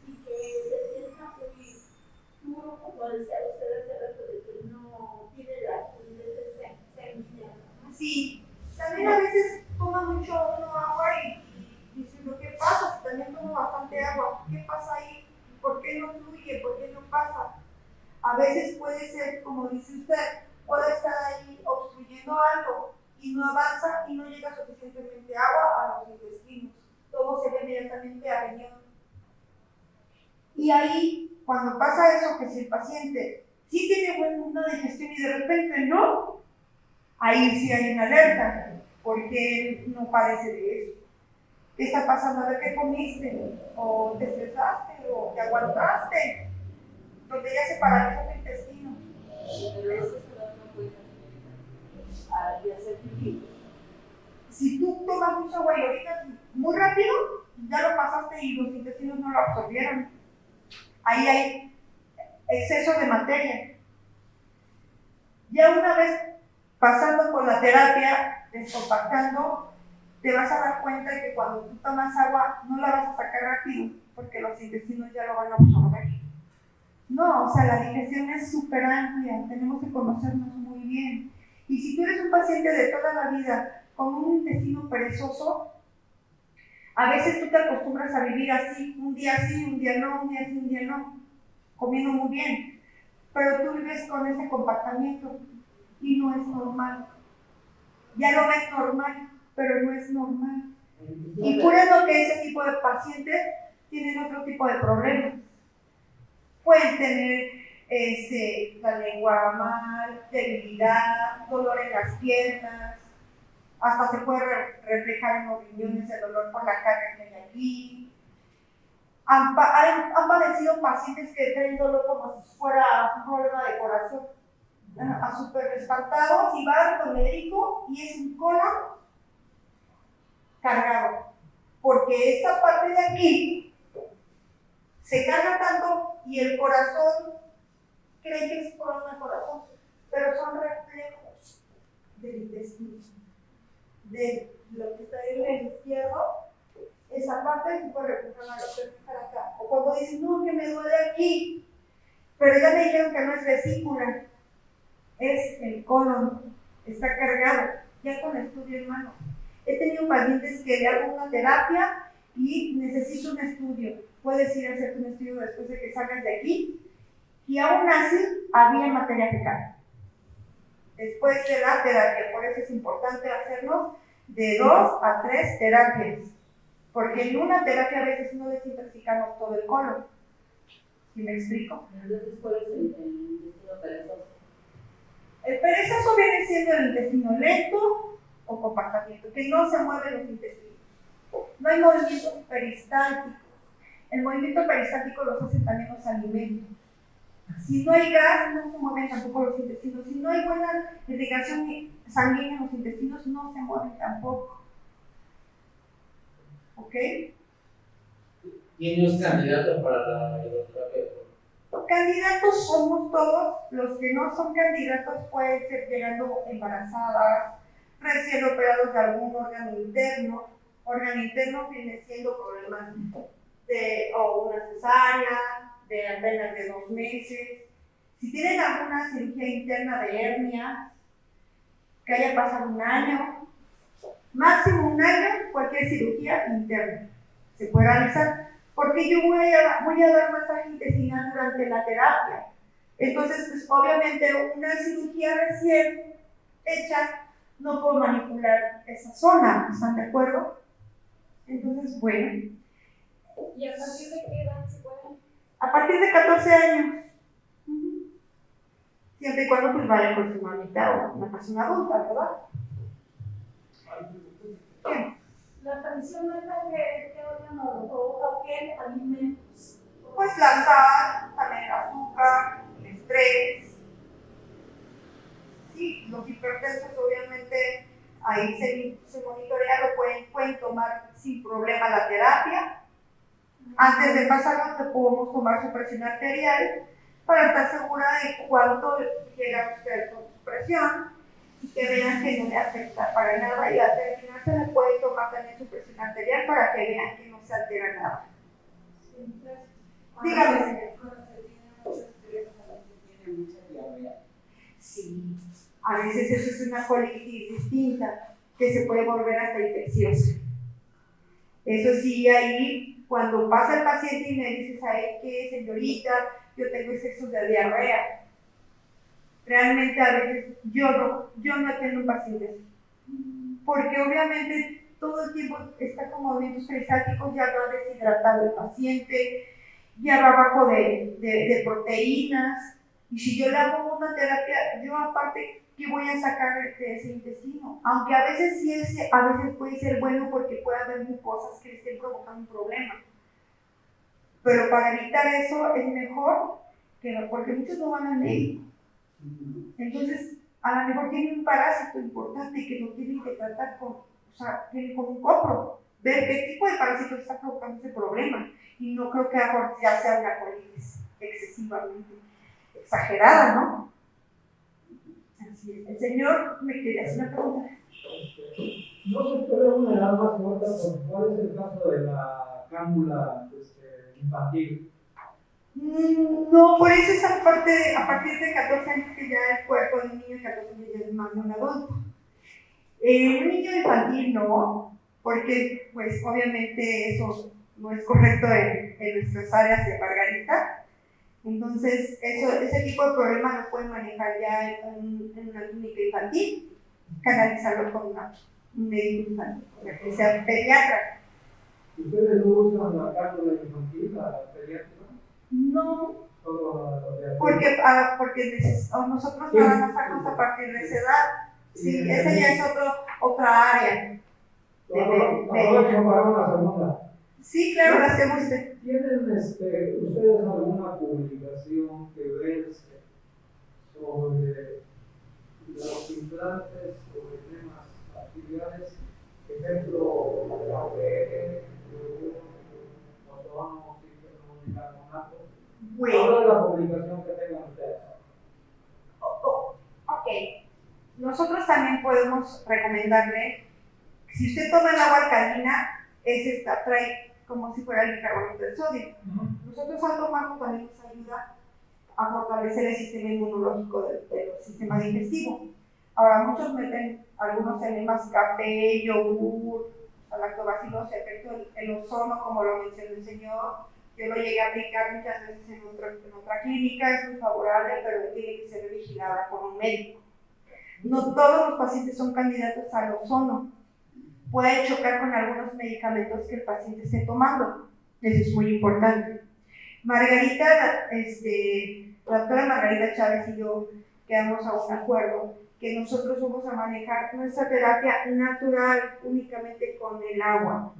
y que se sienta muy duro, como decía usted hace rato, de que no tiene la fluidez sanguínea. Sí, también a veces toma mucho uno agua y dice, ¿qué pasa? Si también tomo bastante agua, ¿qué pasa ahí? ¿Por qué no fluye? ¿Por qué no pasa? A veces puede ser, como dice usted, puede estar ahí obstruyendo algo y no avanza y no llega suficientemente agua a los intestinos. Todo se ve inmediatamente a riñón. Y ahí, cuando pasa eso, que si el paciente sí tiene buena digestión y de repente no, ahí sí hay una alerta, porque él no padece de eso. ¿Qué está pasando? ¿De qué comiste? ¿O te estresaste? ¿O te aguantaste? Donde ya se paralizó tu intestino. Pero eso se da una cuenta al hacer pipí. Si tú tomas mucha agua y lo quitas muy rápido, ya lo pasaste y los intestinos no lo absorbieron. Ahí hay exceso de materia. Ya una vez pasando por la terapia, descompactando, te vas a dar cuenta de que cuando tú tomas agua no la vas a sacar rápido, porque los intestinos ya lo van a absorber. No, o sea, la digestión es súper amplia, tenemos que conocernos muy bien. Y si tú eres un paciente de toda la vida con un intestino perezoso, a veces tú te acostumbras a vivir así, un día sí, un día no, un día sí, un día no, comiendo muy bien, pero tú vives con ese compactamiento y no es normal. Ya lo ves normal, pero no es normal. Y por eso que ese tipo de pacientes tienen otro tipo de problemas. Pueden tener la lengua mal, debilidad, dolor en las piernas, hasta se puede reflejar en los riñones el dolor por la carga que hay aquí. Han padecido pacientes que traen dolor como si fuera un problema de corazón, a súper espantados y van con el médico y es un colon cargado, porque esta parte de aquí se carga tanto y el corazón cree que es por un corazón, pero son reflejos del intestino, de lo que está en el izquierdo. Esa parte se puede reflejar a lo que está acá. O cuando dicen, no, que me duele aquí, pero ya me dijeron que no es vesícula, es el colon, está cargado, ya con estudio en mano. He tenido pacientes que le hago una terapia y necesito un estudio. Puedes ir a hacerte un estudio después de que salgas de aquí Y aún así había materia fecal. Después de la terapia, por eso es importante hacernos de 2 a 3 terapias, porque en una terapia a veces no desintoxicamos todo el colon. ¿Sí me explico? Entonces, ¿cuál es el intestino perezoso? El perezoso viene siendo el intestino lento o compactamiento, que no se mueven los intestinos. No hay movimientos peristálticos. El movimiento peristáltico los hacen también los alimentos. Si no hay gas, no se mueven tampoco los intestinos. Si no hay buena irrigación sanguínea en los intestinos, no se mueven tampoco. ¿Ok? ¿Quién es candidato para la hidroterapia? Candidatos somos todos. Los que no son candidatos pueden ser llegando embarazadas, recién operados de algún órgano interno. Órgano interno viene siendo problemas o una cesárea, de apenas de 2 meses. Si tienen alguna cirugía interna de hernia, que haya pasado 1 año, máximo 1 año, cualquier cirugía interna se puede realizar, porque yo voy a dar masaje intestinal durante la terapia. Entonces, pues, obviamente, una cirugía recién hecha, no puedo manipular esa zona, ¿están de acuerdo? Entonces, bueno. ¿Y a partir de qué edad se pueden? A partir de 14 años. Siempre y cuando pues vaya con su mamita o una persona adulta, ¿verdad? ¿Qué? La tradición es qué órgano o qué alimentos. Pues la sal, también el azúcar, el estrés. Sí, los hipertensos obviamente ahí se monitorea, pueden tomar sin problema la terapia. Antes de pasarlo, te podemos tomar su presión arterial para estar segura de cuánto llega usted con su presión y que vean que no le afecta para nada, y al terminar se le puede tomar también su presión arterial para que vean que no se altera nada. Dígame, señor. Cuando se tiene mucho estrés, también se tiene mucha diarrea. Sí, a veces eso es una colitis distinta que se puede volver hasta infecciosa. Eso sí, ahí cuando pasa el paciente y me dice, ¿sabe qué, señorita? Yo tengo excesos de diarrea. Realmente a veces yo no atiendo un paciente así. Porque obviamente todo el tiempo está con movimientos peristálticos, ya va deshidratado el paciente, ya va bajo de proteínas. Y si yo le hago una terapia, yo aparte, ¿qué voy a sacar de ese intestino? Aunque a veces sí, a veces puede ser bueno porque puede haber mucosas que le estén provocando un problema. Pero para evitar eso es mejor porque muchos no van al médico. Entonces, a lo mejor tienen un parásito importante que lo tienen que tratar tienen con un copro, ver qué tipo de parásito está provocando ese problema. Y no creo que ya sea una colitis excesivamente exagerada, ¿no? Así es. El señor me quería hacer una pregunta. No se puede una edad más corta, porque ¿cuál es el caso de la cámula infantil? No, por eso es a partir de 14 años que ya el cuerpo de un niño de 14 años ya es más de un adulto. Un niño infantil no, porque pues obviamente eso no es correcto en nuestras áreas de Margarita. Entonces ese tipo de problemas lo pueden manejar ya en una clínica infantil, canalizarlo con un médico infantil, que sea pediatra. ¿Ustedes no usan la cámula infantil, la pediatra? No, Solo la porque nosotros nada más sacamos a partir de esa edad. Sí, esa ya es otra área. Aprovecho para una segunda. Sí, claro, las que guste. ¿Tienen ustedes alguna publicación que verse sobre los implantes, sobre temas actividades, ejemplo, la OPE, ozono, bicarbonato? Bueno, ¿Cuál es la publicación que tengan ustedes? ok. Nosotros también podemos recomendarle, si usted toma el agua alcalina, trae como si fuera el bicarbonato de sodio. Nosotros al tomarlo también nos ayuda a fortalecer el sistema inmunológico del sistema digestivo. Ahora, muchos meten algunos enemas, café, yogur, lactobacillus, efecto el ozono, como lo mencionó el señor, Yo lo llegué a aplicar muchas veces en otra clínica, es muy favorable, pero tiene que ser vigilada por un médico. No todos los pacientes son candidatos al ozono. Puede chocar con algunos medicamentos que el paciente esté tomando. Eso es muy importante. Margarita, la doctora Margarita Chávez y yo quedamos a un acuerdo que nosotros vamos a manejar nuestra terapia natural únicamente con el agua.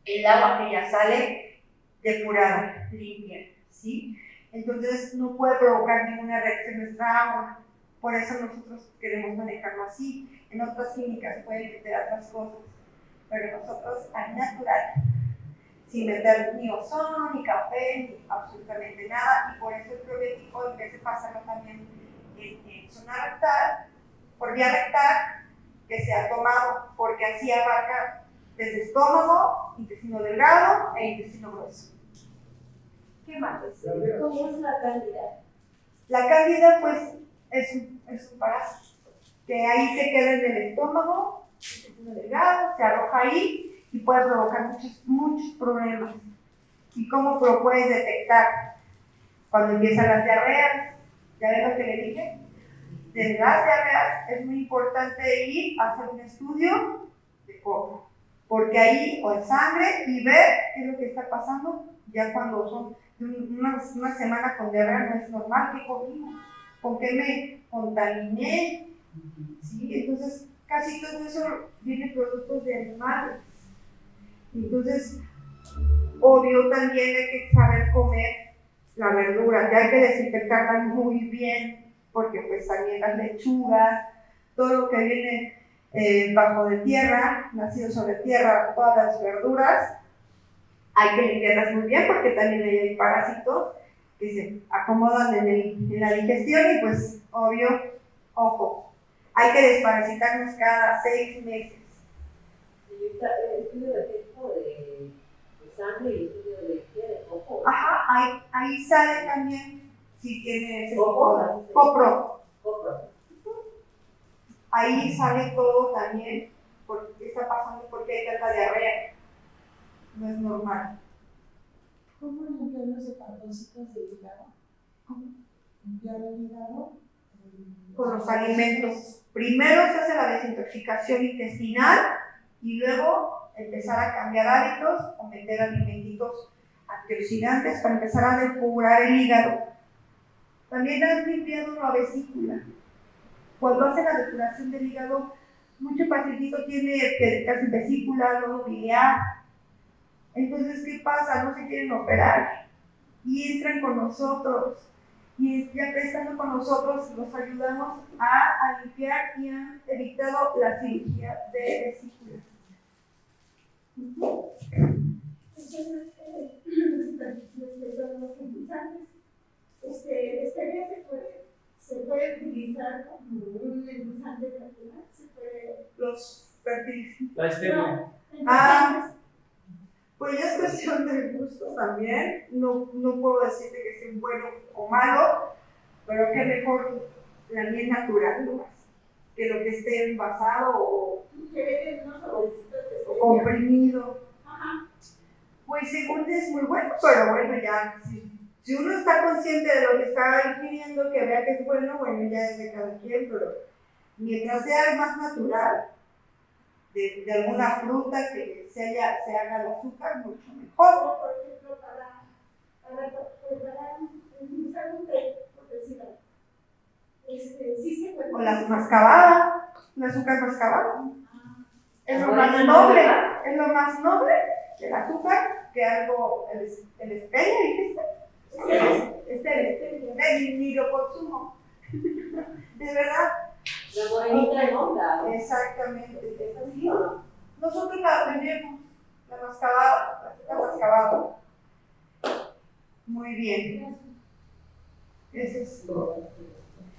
El agua que ya sale depurada, limpia, ¿sí? Entonces no puede provocar ninguna reacción en nuestra agua. Por eso nosotros queremos manejarlo así. En otras clínicas pueden meter otras cosas, pero nosotros al natural, sin meter ni ozono, ni café, ni absolutamente nada. Y por eso el probiótico, en vez de pasarlo también en zona rectal, por vía rectal, que se ha tomado, porque así abarca desde estómago, intestino delgado e intestino grueso. ¿Qué más? ¿Cómo es la cándida? La cándida, pues, es un parásito que ahí se queda en el estómago, intestino delgado, se arroja ahí y puede provocar muchos problemas. ¿Y cómo lo puedes detectar? Cuando empiezan las diarreas. ¿Ya ves lo que le dije? De las diarreas es muy importante ir a hacer un estudio de copro, porque ahí o en sangre y ver qué es lo que está pasando. Ya cuando son una semana con diarrea no es normal. ¿Qué comimos? ¿Con qué me contaminé? ¿Sí? Entonces casi todo eso viene productos de animales. Entonces, obvio, también hay que saber comer la verdura, ya hay que desinfectarla muy bien, porque pues también las lechugas, todo lo que viene bajo de tierra, nacido sobre tierra, todas las verduras, hay que limpiarlas muy bien, porque también hay parásitos que se acomodan en la digestión y pues, obvio, ojo, hay que desparasitarnos cada 6 meses. Señorita, ¿el estudio de qué tipo de sangre y el estudio de qué? ¿De coco? Ajá, ahí sale también si tiene ese Copro. copro. Copro. Ahí sale todo también, porque qué está pasando, porque hay tanta diarrea. No es normal. ¿Cómo limpiar los hepatocitos del hígado? ¿Cómo limpiar el hígado? Con los alimentos. Primero se hace la desintoxicación intestinal y luego empezar a cambiar hábitos o meter alimentitos antioxidantes para empezar a depurar el hígado. También has limpiado la vesícula. Cuando hacen la depuración del hígado, mucho pacientito tiene piedritas en vesícula, nodo biliar. Entonces, ¿qué pasa? No se quieren operar y entran con nosotros. Y ya que estando con nosotros, los ayudamos a limpiar y han evitado la cirugía de vesícula. Los endulzantes, el stevia se puede utilizar como un endulzante natural, se puede... Los fertilizantes. La stevia. No, Ah, pues ya es cuestión de gusto también. No puedo decirte que sea bueno o malo, pero que mejor la miel natural, ¿no? Que lo que esté envasado o que venden unos sobrecitos de stevia. comprimido. Ajá. Pues según es muy bueno, pero bueno, ya si uno está consciente de lo que está ingiriendo, que vea que es bueno, ya es de cada quien, pero mientras sea más natural, de alguna fruta que se haga el azúcar, mucho mejor. O, por ejemplo, para preparar utilizar un té, por decirlo. Sí se puede. O las mascabadas, el azúcar mascabado. Es lo más noble, el azúcar, que algo, el stevia, dijiste. Ni lo consumo. De verdad. La morenita en onda. Exactamente. ¿Es así o no? Nosotros la vendemos, la mascabada, la mascabada. Muy bien. Ese es todo.